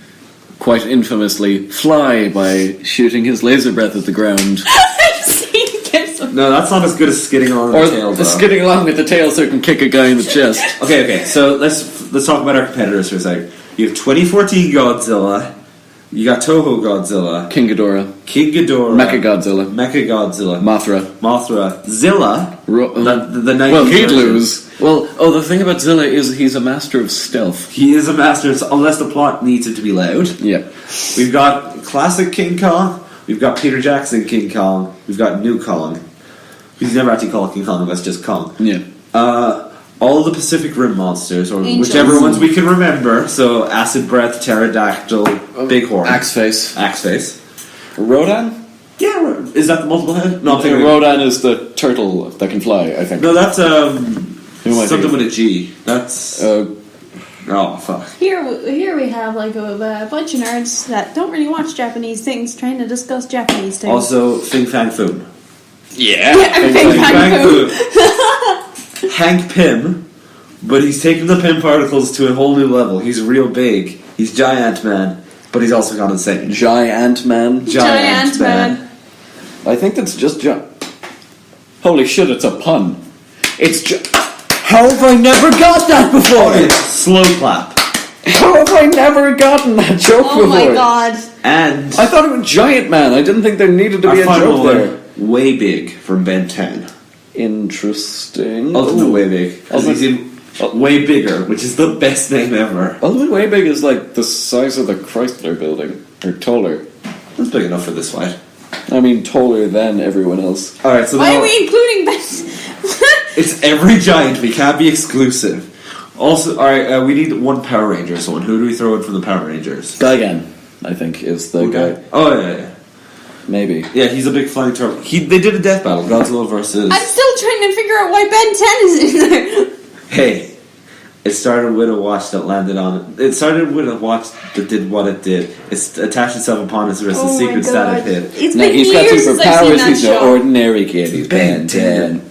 quite infamously fly by shooting his laser breath at the ground. I've seen Gibson. No, that's not as good as skidding along Or the tail, though. skidding along with the tail so it can kick a guy in the chest. Okay, so let's talk about our competitors for a second. You have 2014 Godzilla, you got Toho Godzilla, King Ghidorah. King Ghidorah, Mechagodzilla. Mothra, Mothra. Zilla, the Well, he'd 19th version. lose. Well, the thing about Zilla is he's a master of stealth. He is a master, unless the plot needs him to be loud. Yeah. We've got classic King Kong. We've got Peter Jackson King Kong. We've got New Kong. He's never actually called King Kong, that's just Kong. Yeah. All the Pacific Rim monsters, or Angels. whichever ones we can remember. So, Acid Breath, Pterodactyl, Bighorn. Axeface. Rodan? Yeah, is that the multiple head? No, I'm thinking Rodan is the turtle that can fly, I think. No, that's Who am I something thinking? with a G. That's oh fuck. Here we have like a bunch of nerds that don't really watch Japanese things trying to discuss Japanese things. Also, Fing Fang Foom. Yeah. Fing Fang Foom. Hank Pym, but he's taken the Pym particles to a whole new level. He's real big. He's Giant Man, but he's also gone insane. Giant Man. Giant Man. I think that's just Holy shit, it's a pun. How have I never got that before? Okay, slow clap. How have I never gotten that joke before? Oh my god. And I thought it was Giant Man. I didn't think there needed to be a joke there. Way big from Ben 10. Interesting. Ultimate Way Big. Ultimate- He's in Way Bigger, which is the best name ever. Ultimate Way Big is like the size of the Chrysler building. Or taller. That's big enough for this fight. I mean, taller than everyone else. Alright, so Why now are we including this? it's every giant. We can't be exclusive. Also, alright, we need one Power Ranger. So, who do we throw in from the Power Rangers? Gigan, I think, is the guy. Oh, yeah. Maybe. Yeah, he's a big flying turtle. They did a death battle, Godzilla versus... I'm still trying to figure out why Ben 10 is in there. Hey, it started with a watch that landed on it. It started with a watch that did what it did. It's attached itself upon its wrist, the Oh my secrets that God. it hid. It's No, been he's got years since I've seen superpowers. that He's no show. ordinary kid. He's Ben Ben 10. 10.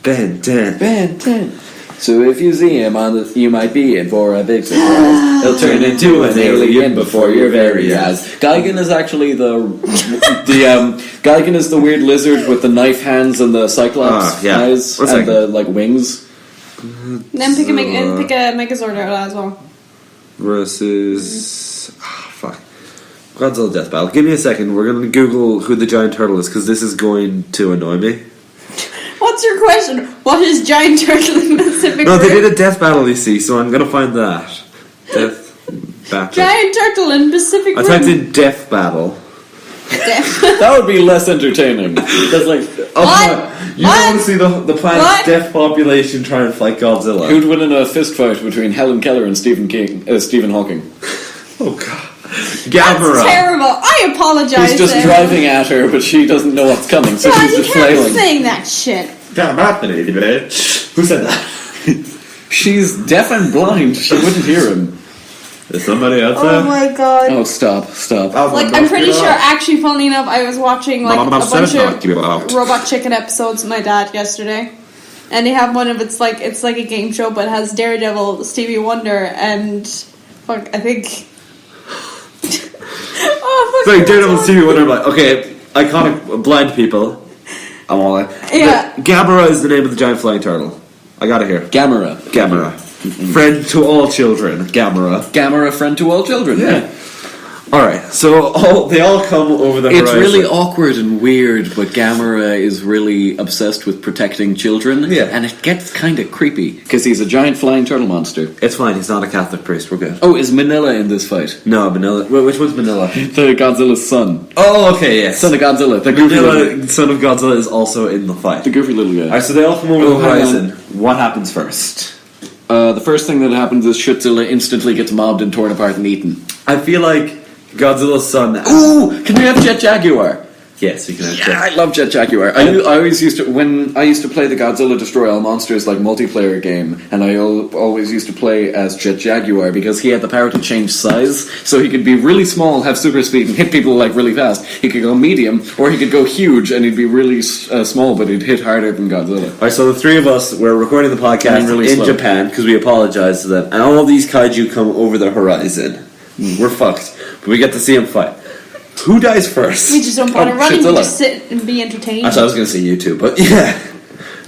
Ben 10. Ben 10. So if you see him you might be in for a big surprise. He'll turn into an alien before your very eyes. Gigan is actually Gigan is the weird lizard with the knife hands and the cyclops yeah. eyes One and second. the like wings. Then pick a Megazord out as well. Versus... fuck. Godzilla death battle. Give me a second. We're going to Google who the giant turtle is, because this is going to annoy me. What's your question? What is Giant Turtle in Pacific No, they Rim? did a death battle, you see, so I'm going to find that. Death battle. Giant Turtle in Pacific I Rim. typed in death battle. That would be less entertaining. That's like Oh, What? come on. You What? don't want to see the planet's What? deaf population try and fight Godzilla. who'd win in a fist fight between Helen Keller and Stephen Hawking? Oh, God. That's Gamera. terrible. I apologize. He's just there. driving at her, but she doesn't know what's coming, so God, she's you just can't be flailing. saying that shit. Who said that? She's deaf and blind. She wouldn't hear him. Is somebody out Oh there? my god. Oh, stop. Like, I'm pretty sure, actually, funnily enough, I was watching like a bunch of Robot Chicken episodes with my dad yesterday. And they have one of it's like a game show, but it has Daredevil, Stevie Wonder, and fuck, I think. Oh, fuck. Sorry, Daredevil and Stevie Wonder. Like, okay, iconic blind people. I'm all that. Yeah. Gamera is the name of the giant flying turtle. I got it here. Gamera. Gamera. Friend to all children. Gamera. Gamera, friend to all children. Yeah. Alright, so they all come over the It's horizon. really awkward and weird, but Gamera is really obsessed with protecting children. Yeah. And it gets kind of creepy, because he's a giant flying turtle monster. It's fine, he's not a Catholic priest, we're good. Oh, is Manila in this fight? No, Manila. Wait, which one's Manila? The Godzilla's son. Oh, okay, yes. Son of Godzilla. The goofy Manila, son of Godzilla, is also in the fight. The goofy little guy. Alright, so they all come over the hang horizon. What happens first? The first thing that happens is Shitzilla instantly gets mobbed and torn apart and eaten. I feel like Godzilla's son... Ooh! Can we have Jet Jaguar? Yes, we can have Yeah, I love Jet Jaguar. I always used to, when I used to play the Godzilla Destroy All Monsters like multiplayer game, and I always used to play as Jet Jaguar because he had the power to change size, so he could be really small, have super speed, and hit people like really fast. He could go medium, or he could go huge, and he'd be really small, but he'd hit harder than Godzilla. Alright, so the three of us, we're recording the podcast Really in slow. Japan, because we apologize to them, and all these kaiju come over the horizon. We're fucked. But we get to see them fight. Who dies first? We just don't bother Oh, running, we Shitzilla. just sit and be entertained. Actually, I was going to say you two, but yeah.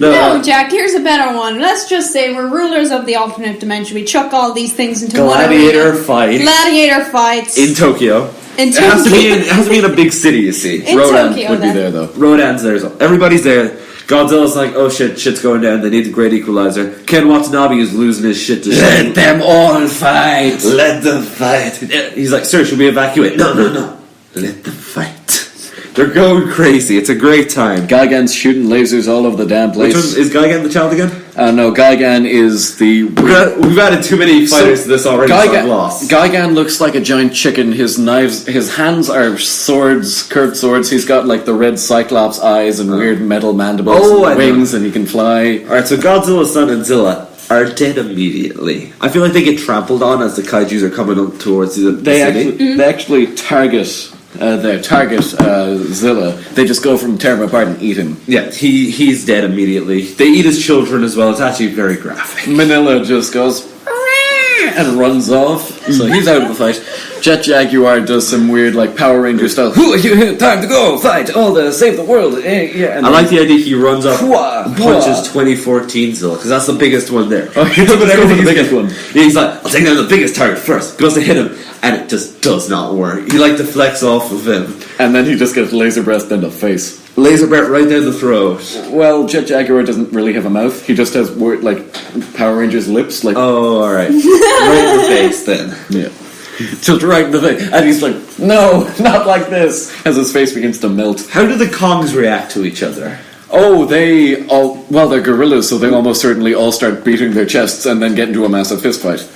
No, Jack, here's a better one. Let's just say we're rulers of the alternate dimension. We chuck all these things into Gladiator one arena. fight Gladiator fights. in Tokyo. In It has to be Tokyo. in, it has to be in a big city, you see. In Rodan Tokyo, would be then. there, though. Rodan's there. So everybody's there. Godzilla's like, oh shit's going down. They need the great equalizer. Ken Watanabe is losing his shit to Let them all fight. Let them fight. He's like, sir, should we evacuate? No. Let them fight. They're going crazy. It's a great time. Gigan's shooting lasers all over the damn place. Which one, is Gigan the child again? No, Gigan is the... We've added too many fighters to this already, so I've lost. Gigan looks like a giant chicken. His hands are swords, curved swords. He's got like the red Cyclops eyes and weird metal mandibles and wings, and he can fly. Alright, so Godzilla's son and Zilla are dead immediately. I feel like they get trampled on as the kaijus are coming up towards the city. They actually target Zilla. They just go from tear him apart and eat him. Yeah, he's dead immediately. They eat his children as well. It's actually very graphic. Manila just goes and runs off. So he's out of the fight. Jet Jaguar does some weird like Power Ranger style. Time to go fight! Save the world! Yeah. I like the idea he runs up and punches 2014 Zilla because that's the biggest one there. Oh, he's go for the biggest one. Yeah, he's like, I'll take down the biggest target first. Goes to hit him, and it just does not work. He like deflects off of him, and then he just gets laser breast in the face. Laser breath right down the throat. Well, Jet Jaguar doesn't really have a mouth. He just has like Power Rangers lips. Like, oh, all right, right in the face then. Yeah. Just right in the face. And he's like, no, not like this. As his face begins to melt. How do the Kongs react to each other? Oh, they're gorillas, so they almost certainly all start beating their chests and then get into a massive fist fight.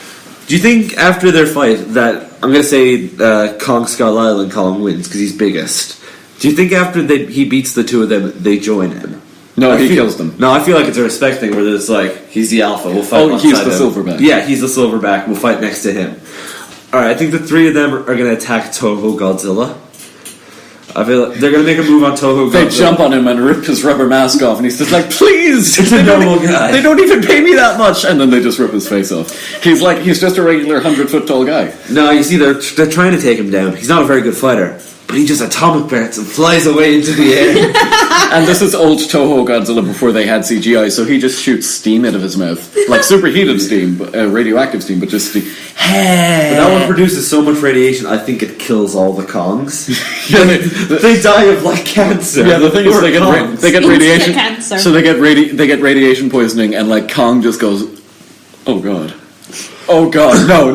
Do you think after their fight that, I'm going to say Kong Skull Island Kong wins because he's biggest. Do you think after he beats the two of them, they join him? No, he kills them. No, I feel like it's a respect thing where it's like, he's the alpha, we'll fight he's the him. silverback. Yeah, he's the silverback, we'll fight next to him. Alright, I think the three of them are going to attack Toho Godzilla. I feel like they're going to make a move on Toho Godzilla. They jump on him and rip his rubber mask off, and he's just like, please! They don't even pay me that much! And then they just rip his face off. He's just a regular 100-foot tall guy. No, you see, they're trying to take him down. He's not a very good fighter. But he just atomic breaths and flies away into the air. And this is old Toho Godzilla before they had CGI, so he just shoots steam out of his mouth. Like superheated steam, radioactive steam, but just steam. Hey. But that one produces so much radiation, I think it kills all the Kongs. They die of like cancer. Yeah, the thing is they get radiation. Cancer. So they get radiation poisoning, and like Kong just goes, oh god. Oh god, no,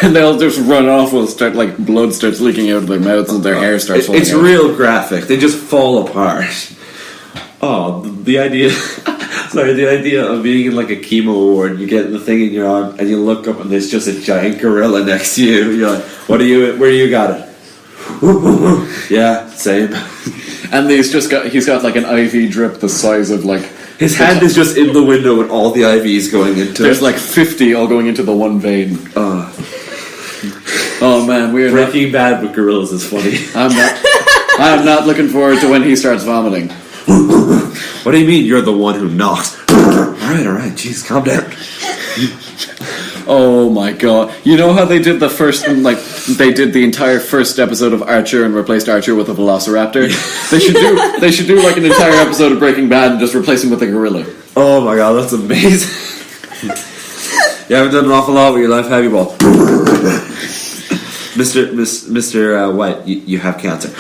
and they'll just run off. Will start like blood starts leaking out of their mouths and their hair starts falling out. It's real graphic. They just fall apart. Oh, the idea of being in like a chemo ward, you get the thing in your arm and you look up and there's just a giant gorilla next to you. You're like, where you got it? Yeah, same. And he's got like an IV drip the size of like. His hand is just in the window with all the IVs going into There's like 50 all going into the one vein. Oh man, we're Breaking Bad with gorillas is funny. I'm not looking forward to when he starts vomiting. What do you mean you're the one who knocked? Alright, jeez, calm down. Oh my god. You know how they did they did the entire first episode of Archer and replaced Archer with a velociraptor? They should do like an entire episode of Breaking Bad and just replace him with a gorilla. Oh my god, that's amazing. You haven't done an awful lot with your life, have you, Ball? Mr. White, you have cancer.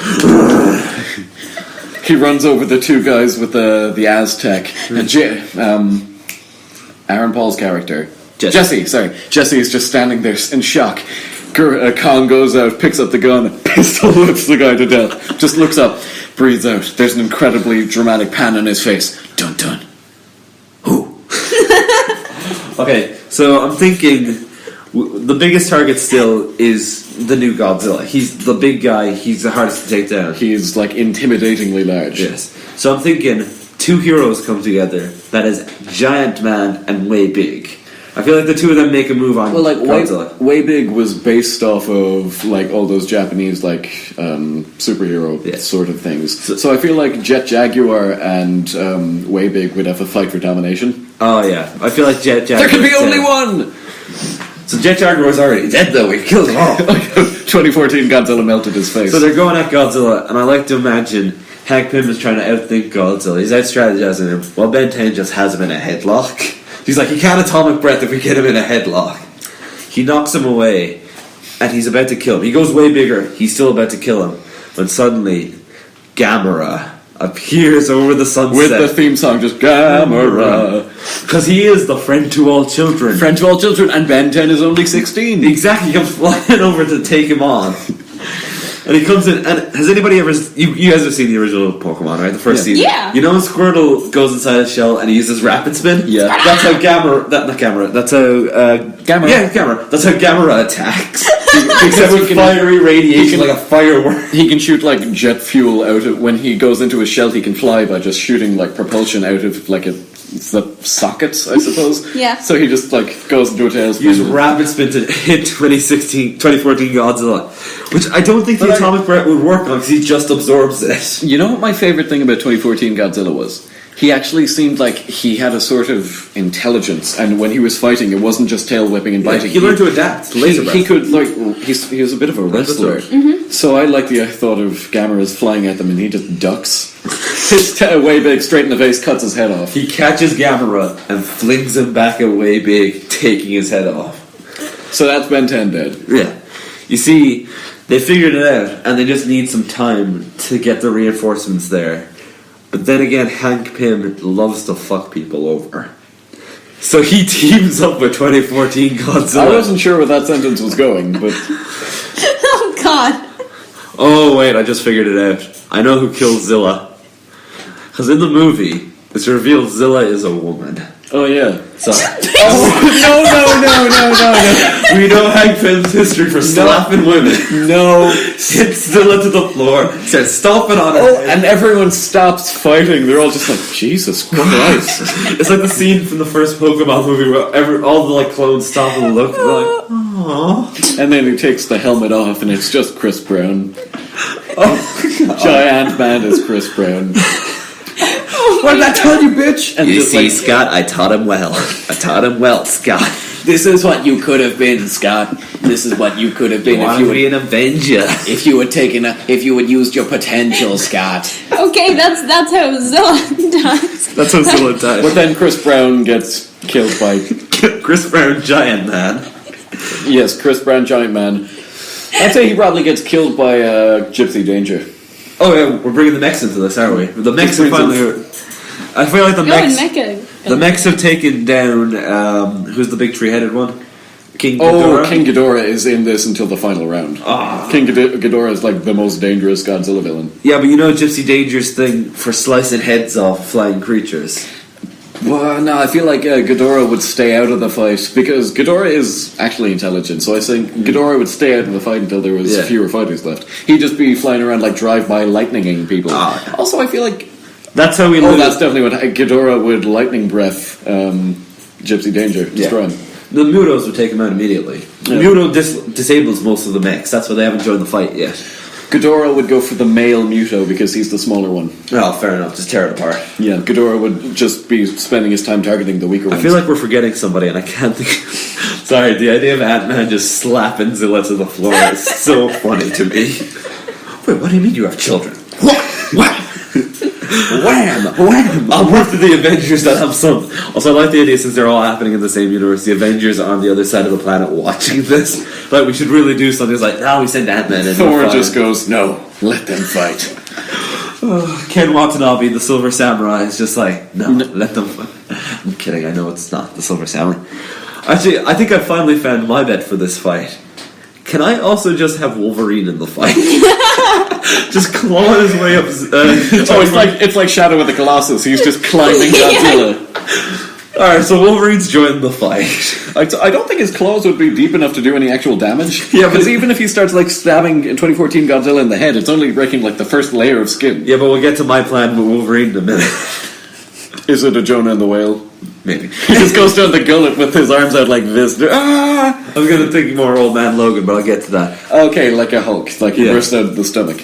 He runs over the two guys with the Aztec. And Aaron Paul's character. Jesse is just standing there in shock. Kong goes out, picks up the gun, pistol whips the guy to death. Just looks up, breathes out. There's an incredibly dramatic pan on his face. Dun dun. Who? Okay, so I'm thinking the biggest target still is the new Godzilla. He's the big guy. He's the hardest to take down. He's like intimidatingly large. Yes. So I'm thinking two heroes come together. That is Giant Man and Way Big. I feel like the two of them make a move on Godzilla. Way Big was based off of like all those Japanese like superhero sort of things. So I feel like Jet Jaguar and Way Big would have a fight for domination. Oh yeah, I feel like Jet Jaguar. There can be only one. So Jet Jaguar was already dead though. We killed him all. 2014 Godzilla melted his face. So they're going at Godzilla, and I like to imagine Hank Pym is trying to outthink Godzilla. He's out strategizing him. While Ben 10 just has him in a headlock. He's like, he can't atomic breath if we get him in a headlock. He knocks him away, and he's about to kill him. He goes way bigger. He's still about to kill him. When suddenly, Gamera appears over the sunset. With the theme song, just Gamera. Because he is the friend to all children. Friend to all children, and Ben 10 is only 16. Exactly, he comes flying over to take him on. And he comes in, and has anybody ever... You guys have seen the original Pokemon, right? The first season. Yeah. You know when Squirtle goes inside his shell and he uses Rapid Spin? Yeah. That's how Gamera... Not Gamera. That's how... Gamera. Yeah, Gamera. That's how Gamera attacks. Except with fiery radiation like a firework. He can shoot like jet fuel out of... When he goes into his shell, he can fly by just shooting like propulsion out of like the sockets, I suppose. Yeah. So he just like goes into a tailspin. Use Rapid Spin to hit 2014 Godzilla. Which I don't think the atomic breath would work on because he just absorbs it. You know what my favorite thing about 2014 Godzilla was? He actually seemed like he had a sort of intelligence, and when he was fighting, it wasn't just tail whipping and biting. He learned to adapt. He could like he was a bit of a wrestler. Mm-hmm. So I like the thought of Gamera's flying at them, and he just ducks. His tail way big, straight in the face, cuts his head off. He catches Gamera and flings him back away big, taking his head off. So that's Ben 10 dead. Yeah. You see, they figured it out, and they just need some time to get the reinforcements there. But then again, Hank Pym loves to fuck people over. So he teams up with 2014 Godzilla. I wasn't sure where that sentence was going, but... Oh, God. Oh, wait, I just figured it out. I know who killed Zilla. Because in the movie, it's revealed Zilla is a woman. Oh, yeah. So, No. we know Hank Pym's history for slapping women. No. Hits Zilla to the floor, starts stomping on her. Oh, and everyone stops fighting. They're all just like, Jesus Christ. It's like the scene from the first Pokemon movie where all the like clones stop and look. They're like, aww. And then he takes the helmet off, and it's just Chris Brown. Oh, Giant man is Chris Brown. what did I tell you, bitch? And You just see, like, Scott, I taught him well, Scott. this is what you could have been, Scott. This is what you could have been if you would be an Avenger. if you had used your potential, Scott. Okay, that's how Zilla dies. That's how Zilla died. But then Chris Brown gets killed by Chris Brown, Giant Man. yes, Chris Brown, Giant Man. I'd say he probably gets killed by Gypsy Danger. Oh yeah, we're bringing the mechs into this, aren't we? The mechs are finally... I feel like the mechs have taken down, who's the big tree-headed one? King Ghidorah? Oh, King Ghidorah is in this until the final round. King Ghidorah is like the most dangerous Godzilla villain. Yeah, but you know Gypsy Danger's thing for slicing heads off flying creatures. Well, no, I feel like Ghidorah would stay out of the fight, because Ghidorah is actually intelligent, so I think Ghidorah would stay out of the fight until there was fewer fighters left. He'd just be flying around like drive-by lightninging people. Also, I feel like... That's how we Oh, that's definitely what... Ghidorah would lightning breath Gypsy Danger, destroy him. The Mutos would take him out immediately. Yeah. Muto disables most of the mechs, that's why they haven't joined the fight yet. Ghidorah would go for the male Muto because he's the smaller one. Oh, fair enough, just tear it apart. Yeah, Ghidorah would just be spending his time targeting the weaker ones. I feel like we're forgetting somebody and I can't think... Sorry, the idea of Ant-Man just slapping Zilla to the floor is so funny to me. Wait, what do you mean you have children? What? Wham! I'm worth of the Avengers that have sons. Also, I like the idea, since they're all happening in the same universe, the Avengers are on the other side of the planet watching this. Like, we should really do something. It's like, now we send Ant-Man in. Thor just goes, no, let them fight. Ken Watanabe, the Silver Samurai, is just like, no, let them fight. I'm kidding, I know it's not the Silver Samurai. Actually, I think I finally found my bet for this fight. Can I also just have Wolverine in the fight? Just clawing his way up. It's like Shadow of the Colossus. He's just climbing Godzilla. Alright, so Wolverine's joined the fight. I don't think his claws would be deep enough to do any actual damage. Yeah, because even if he starts like stabbing 2014 Godzilla in the head, it's only breaking like the first layer of skin. Yeah, but we'll get to my plan with Wolverine in a minute. Is it a Jonah and the Whale? Maybe. He just goes down the gullet with his arms out like this. Ah! I was going to think more Old Man Logan, but I'll get to that. Okay, like a Hulk. Like he burst out the stomach.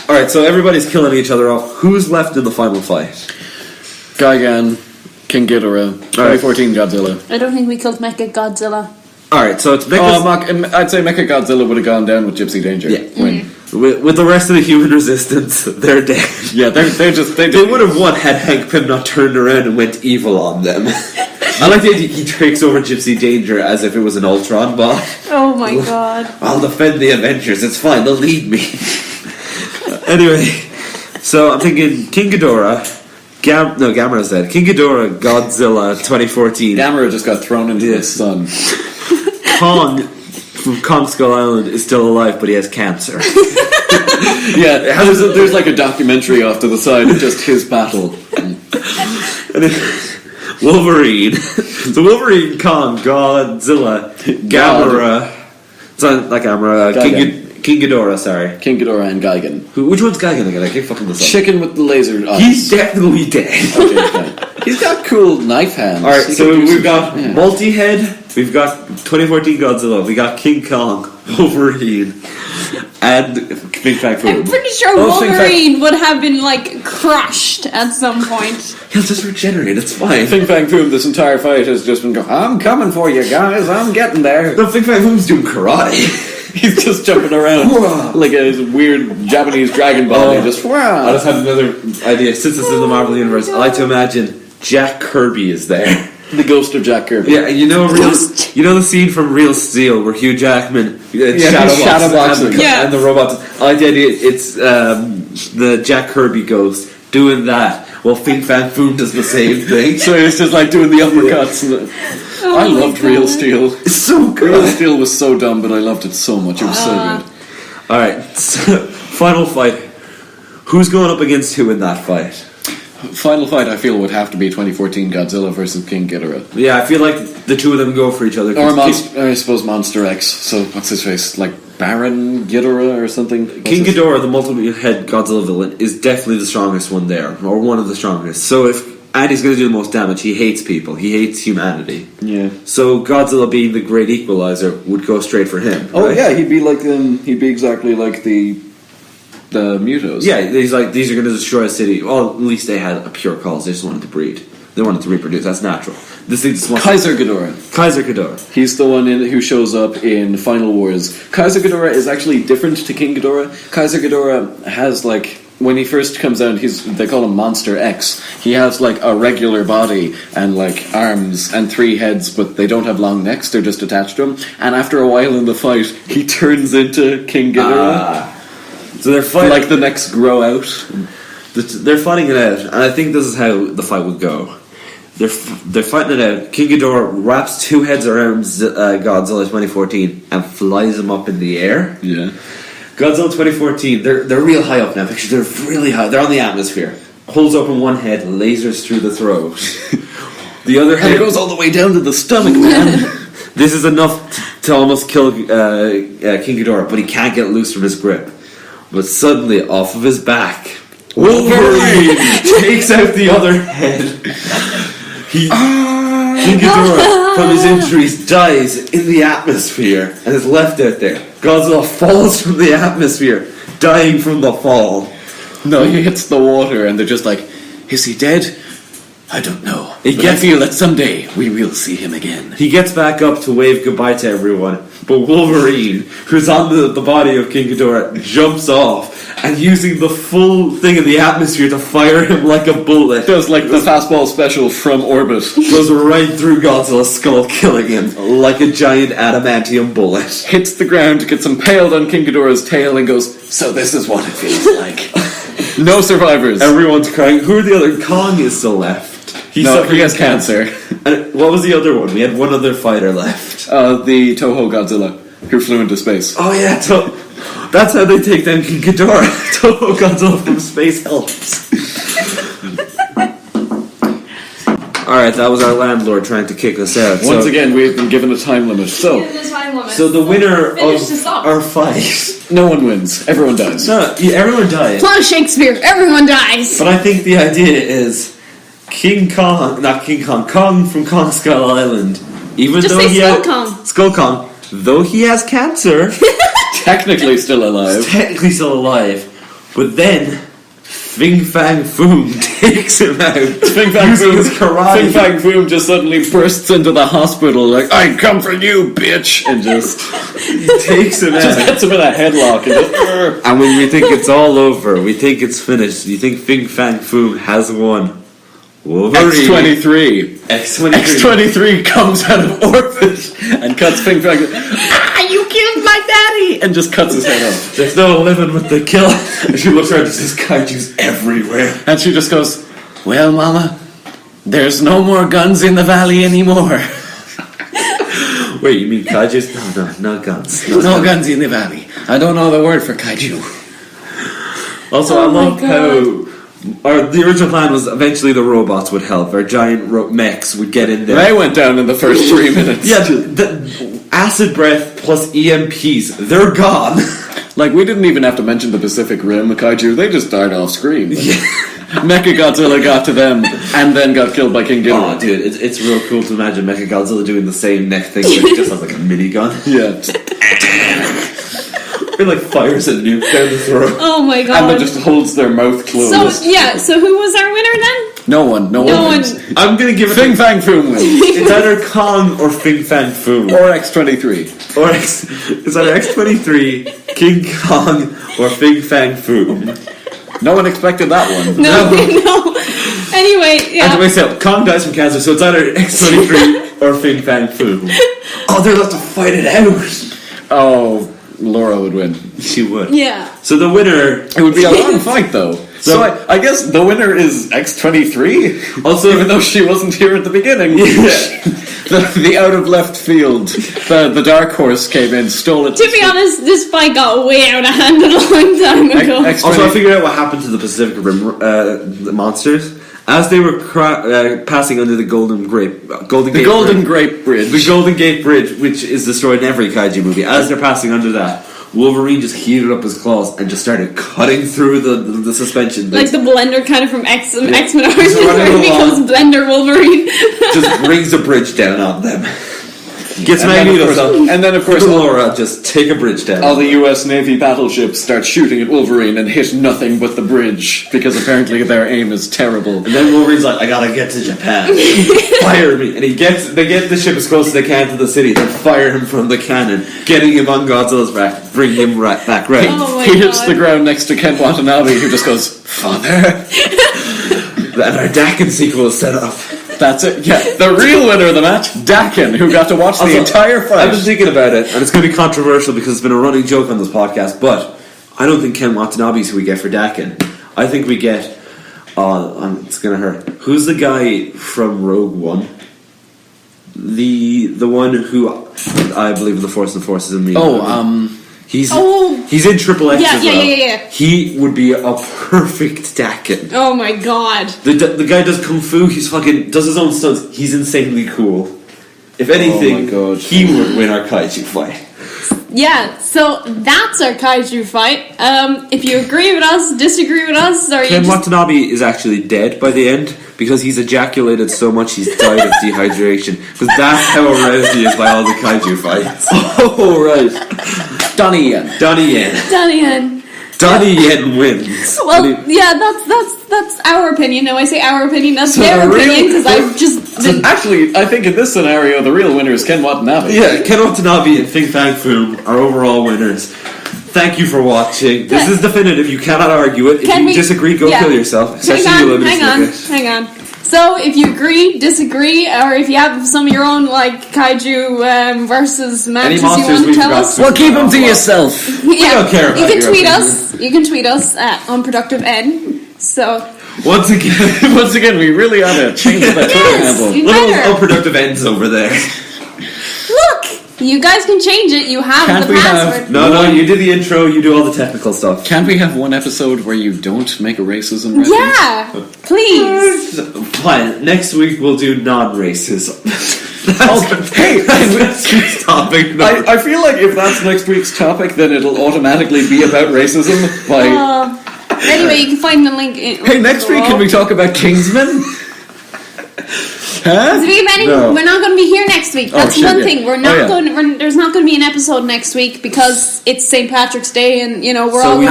Alright, so everybody's killing each other off. Who's left in the final fight? Gigan, King Ghidorah, 2014 Godzilla. I don't think we killed Mecha Godzilla. Alright, so it's I'd say Mecha Godzilla would have gone down with Gypsy Danger. Yeah. With the rest of the human resistance, they're dead. Yeah, they would have won had Hank Pym not turned around and went evil on them. I like the idea he takes over Gypsy Danger as if it was an Ultron bot. Oh my god. I'll defend the Avengers, it's fine, they'll lead me. Anyway, So I'm thinking King Ghidorah. Gamera's dead. King Ghidorah, Godzilla, 2014. Gamera just got thrown into the sun. Kong from Kong Skull Island is still alive, but he has cancer. Yeah, there's like a documentary off to the side of just his battle. And then Wolverine. So Wolverine, Kong, Godzilla, Gamera. Sorry, not Gamera. King Ghidorah, sorry. King Ghidorah and Gigan. Which one's Gigan again? I keep fucking this up. Chicken with the laser eyes. He's definitely dead. Okay, fine. He's got cool knife hands. Alright, so we've got Multi-Head, we've got 2014 Godzilla, we got King Kong, Wolverine, and Big Fat Food. I'm pretty sure Wolverine would have been like crushed at some point. He'll just regenerate, it's fine. Fing Fang Foom, this entire fight has just been going, I'm coming for you guys, I'm getting there. No, Big Fat Food's doing karate. He's just jumping around like a weird Japanese dragon ball. I just had another idea. Since this is the Marvel Universe, I like to imagine Jack Kirby is there. The ghost of Jack Kirby. Yeah, you know the scene from Real Steel where Hugh Jackman shadowboxing and the robots. I like the idea. It's the Jack Kirby ghost doing that. Well, Fing Fan Foom does the same thing. So it's just like doing the uppercuts. I loved Real Steel. It's so good. Real Steel was so dumb, but I loved it so much. It was so good. Alright, so, final fight. Who's going up against who in that fight? Final fight, I feel, would have to be 2014 Godzilla versus King Ghidorah. Yeah, I feel like the two of them go for each other. Or I suppose Monster X. So what's his face? Like Baron Ghidorah or something? King Ghidorah, the multi-head Godzilla villain, is definitely the strongest one there, or one of the strongest. So if Andy's going to do the most damage, he hates people. He hates humanity. Yeah. So Godzilla, being the great equalizer, would go straight for him. Oh yeah, he'd be like he'd be exactly like the Mutos. Yeah, he's like, these are going to destroy a city. Well, at least they had a pure cause. They just wanted to breed. They wanted to reproduce. That's natural. This thing's Kaiser Ghidorah. Kaiser Ghidorah. He's the one who shows up in Final Wars. Kaiser Ghidorah is actually different to King Ghidorah. Kaiser Ghidorah has like, when he first comes out, they call him Monster X. He has like a regular body and like arms and 3 heads, but they don't have long necks. They're just attached to him. And after a while in the fight, he turns into King Ghidorah. So they're fighting, like the necks grow out. They're fighting it out, and I think this is how the fight would go. They're fighting it out. King Ghidorah wraps 2 heads around Godzilla 2014 and flies him up in the air. Yeah. Godzilla 2014, they're real high up now. Picture, they're really high. They're on the atmosphere. Holds open one head, lasers through the throat. The other head goes all the way down to the stomach, man. This is enough to almost kill King Ghidorah, but he can't get loose from his grip. But suddenly, off of his back, Wolverine takes out the other head. King Ghidorah, from his injuries, dies in the atmosphere and is left out there. Godzilla falls from the atmosphere, dying from the fall. No, he hits the water and they're just like, is he dead? I don't know. But I feel that someday we will see him again. He gets back up to wave goodbye to everyone, but Wolverine, who's on the body of King Ghidorah, jumps off and using the full thing in the atmosphere to fire him like a bullet. Does like the fastball special from orbit. Goes right through Godzilla's skull, killing him like a giant adamantium bullet. Hits the ground, gets impaled on King Ghidorah's tail and goes, so this is what it feels like. No survivors. Everyone's crying. Who are the other? Kong is still left. He has cancer. And what was the other one? We had one other fighter left. The Toho Godzilla, who flew into space. Oh yeah, that's how they take down King Ghidorah. Toho Godzilla from space helps. Alright, that was our landlord trying to kick us out. Once again, we've been given a time limit. So the winner of our fight... No one wins. Everyone dies. No, everyone dies. Plot of Shakespeare. Everyone dies. But I think the idea is... Kong from Kong Skull Island. Even just though say Skull Kong. Skull Kong, though he has cancer, technically still alive. But then Fing Fang Foom takes him out. Fing Fang Foom just suddenly bursts into the hospital like, I come for you, bitch, and just takes him out. Just gets him in a headlock and and when we think it's all over, we think it's finished, you think Fing Fang Foom has won. Wolverine. X-23 comes out of orbit and cuts Fing Fang. You killed my my daddy! And just cuts his head off. There's no living with the killer. And she looks around and says, kaiju's everywhere. And she just goes, well, Mama, there's no more guns in the valley anymore. Wait, you mean kaijus? No guns. No guns in the valley. I don't know the word for kaiju. Also, I love how the original plan was eventually the robots would help. Our giant mechs would get in there. They went down in the first 3 minutes. Yeah, the acid breath plus EMPs, they're gone. Like, we didn't even have to mention the Pacific Rim kaiju. They just died off screen. Mechagodzilla got to them and then got killed by King Ghidorah. Oh, dude, it's real cool to imagine Mechagodzilla doing the same neck thing, but he just has like a minigun. Yeah. It like fires a nuke down the throat. Oh my god. And then just holds their mouth closed. So who was our winner then? No one. I'm gonna give it Fing Fang Foom wins. It's either Kong or Fing Fang Foom. Or X-23. Or it's either X-23, King Kong, or Fing Fang Foom. No one expected that one. No. Anyway, yeah. And so Kong dies from cancer, so it's either X-23 or Fing Fang Foom. Oh, they're left to fight it out. Oh, Laura would win. She would. Yeah. So the winner... It would be a long fight, though. So I guess the winner is X-23. Also, even though she wasn't here at the beginning. Yeah. The out of left field, the dark horse came in, stole it. To be honest, this fight got way out of hand a long time ago. Also, I figured out what happened to the Pacific Rim the monsters. As they were passing under the Golden Gate Bridge. The Golden Gate Bridge, which is destroyed in every kaiju movie. As they're passing under that, Wolverine just heated up his claws and just started cutting through the suspension. Like the blender kind of from X-Men Origins where he becomes Blender Wolverine. Just brings a bridge down on them. Gets Magneto, and then of course Laura just take a bridge down. All the US Navy battleships start shooting at Wolverine and hit nothing but the bridge because apparently their aim is terrible. And then Wolverine's like, I gotta get to Japan. Fire me. And they get the ship as close as they can to the city, then fire him from the cannon, getting him on Godzilla's back, bring him back right. He hits the ground next to Ken Watanabe, who just goes, Father. And our Daken sequel is set up. That's it. Yeah, the real winner of the match, Daken, who got to watch the entire fight. I've been thinking about it, and it's going to be controversial because it's been a running joke on this podcast, but I don't think Ken Watanabe's who we get for Daken. I think we get... it's going to hurt. Who's the guy from Rogue One? The one who I believe the Force and the Force is in me. He's in Triple X as well. Yeah. He would be a perfect Daken. Oh my god. The guy does kung fu. He's fucking does his own stunts. He's insanely cool. If anything, he would win our kaiju fight. Yeah, so that's our kaiju fight. If you agree with us, disagree with us, or Ken Watanabe is actually dead by the end because he's ejaculated so much he's died of dehydration. Because that's how aroused he is by all the kaiju fights. Oh, right. Donnie Yen wins. Well, yeah, that's our opinion. No, I say our opinion. That's their opinion because I've just. Actually, I think in this scenario, the real winner is Ken Watanabe. Yeah, Ken Watanabe and Fing Fang Foom are overall winners. Thank you for watching. This is definitive. You cannot argue it. If you disagree, go kill yourself. Hang on. So, if you agree, disagree, or if you have some of your own, like, kaiju versus matches you want to tell us... Well, keep them to yourself. We don't care about you can tweet us at Unproductive N. So... Once again, we really ought to change that Twitter handle. Little unproductive ends over there. Look! You guys can change it. You have the password. No, you do the intro, you do all the technical stuff. Can't we have one episode where you don't make a racism reference? Yeah! Please! Fine. Next week we'll do non-racism. Hey! Next week's topic. I feel like if that's next week's topic, then it'll automatically be about racism. Anyway, you can find the link Hey, next week can we talk about Kingsman? Huh? No. We're not going to be here next week. That's one thing. We're not going. There's not going to be an episode next week because it's St. Patrick's Day, and we're all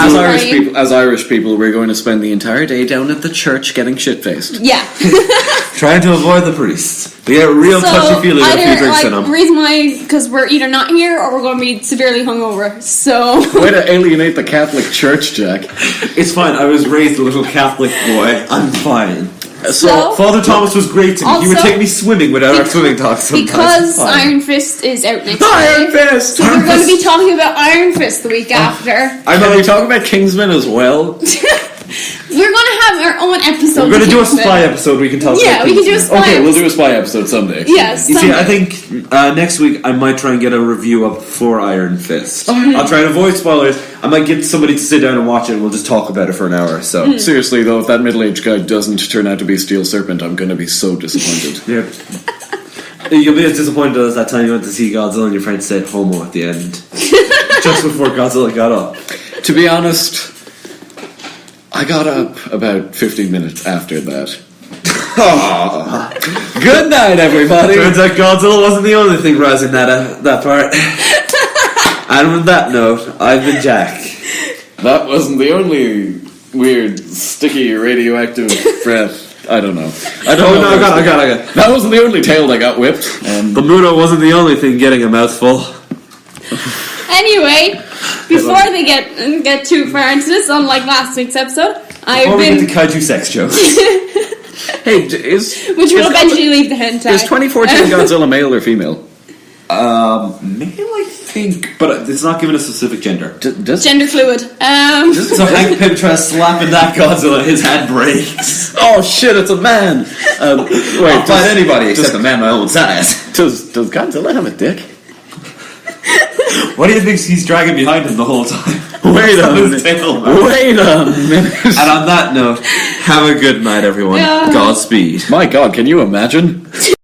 as Irish people, we're going to spend the entire day down at the church getting shit faced. Yeah, trying to avoid the priests. We get real touchy-feely with a few drinks in them. The reason why, because we're either not here or we're going to be severely hungover. So way to alienate the Catholic Church, Jack. It's fine. I was raised a little Catholic boy. I'm fine. So, Father Thomas was great to me. He would Also, take me swimming without our swimming talks sometimes. because Iron Fist is out next Iron week. Fist! So we're going to be talking about Iron Fist the week after. Can we talk about Kingsman as well? We're going to have our own episode. We're going to do a Kingsman. spy episode. We can talk about Yeah, we can do a Kingsman. spy Okay, we'll episode. do a spy episode someday. Yes. You see, I think next week I might try and get a review up for Iron Fist. I'll try and avoid spoilers. I might get somebody to sit down and watch it, and we'll just talk about it for an hour or so. Seriously though, if that middle-aged guy doesn't turn out to be Steel Serpent, I'm going to be so disappointed. Yeah. You'll be as disappointed as that time you went to see Godzilla and your friend said homo at the end. Just before Godzilla got up. To be honest, I got up about 15 minutes after that. Good night, everybody! Turns out Godzilla wasn't the only thing rising that part. And with that note, I've been Jack. That wasn't the only weird, sticky, radioactive breath. I don't know. I got. That wasn't the only tail that got whipped. The Mudo wasn't the only thing getting a mouthful. Anyway, before they get too far into this, unlike last week's episode, Before we get to kaiju sex jokes. Hey, which will eventually leave the hint tag. is 2014 Godzilla male or female? Male, I think, but it's not given a specific gender. Gender fluid. So Hank Pym tries slapping that Godzilla, his hand breaks. Oh shit, it's a man! Wait, I'll fight anybody except a man my own size. Does Godzilla have a dick? What do you think he's dragging behind him the whole time? Wait a His minute. tail, man. Wait a minute. And on that note, have a good night, everyone. Yeah. Godspeed. My god, can you imagine?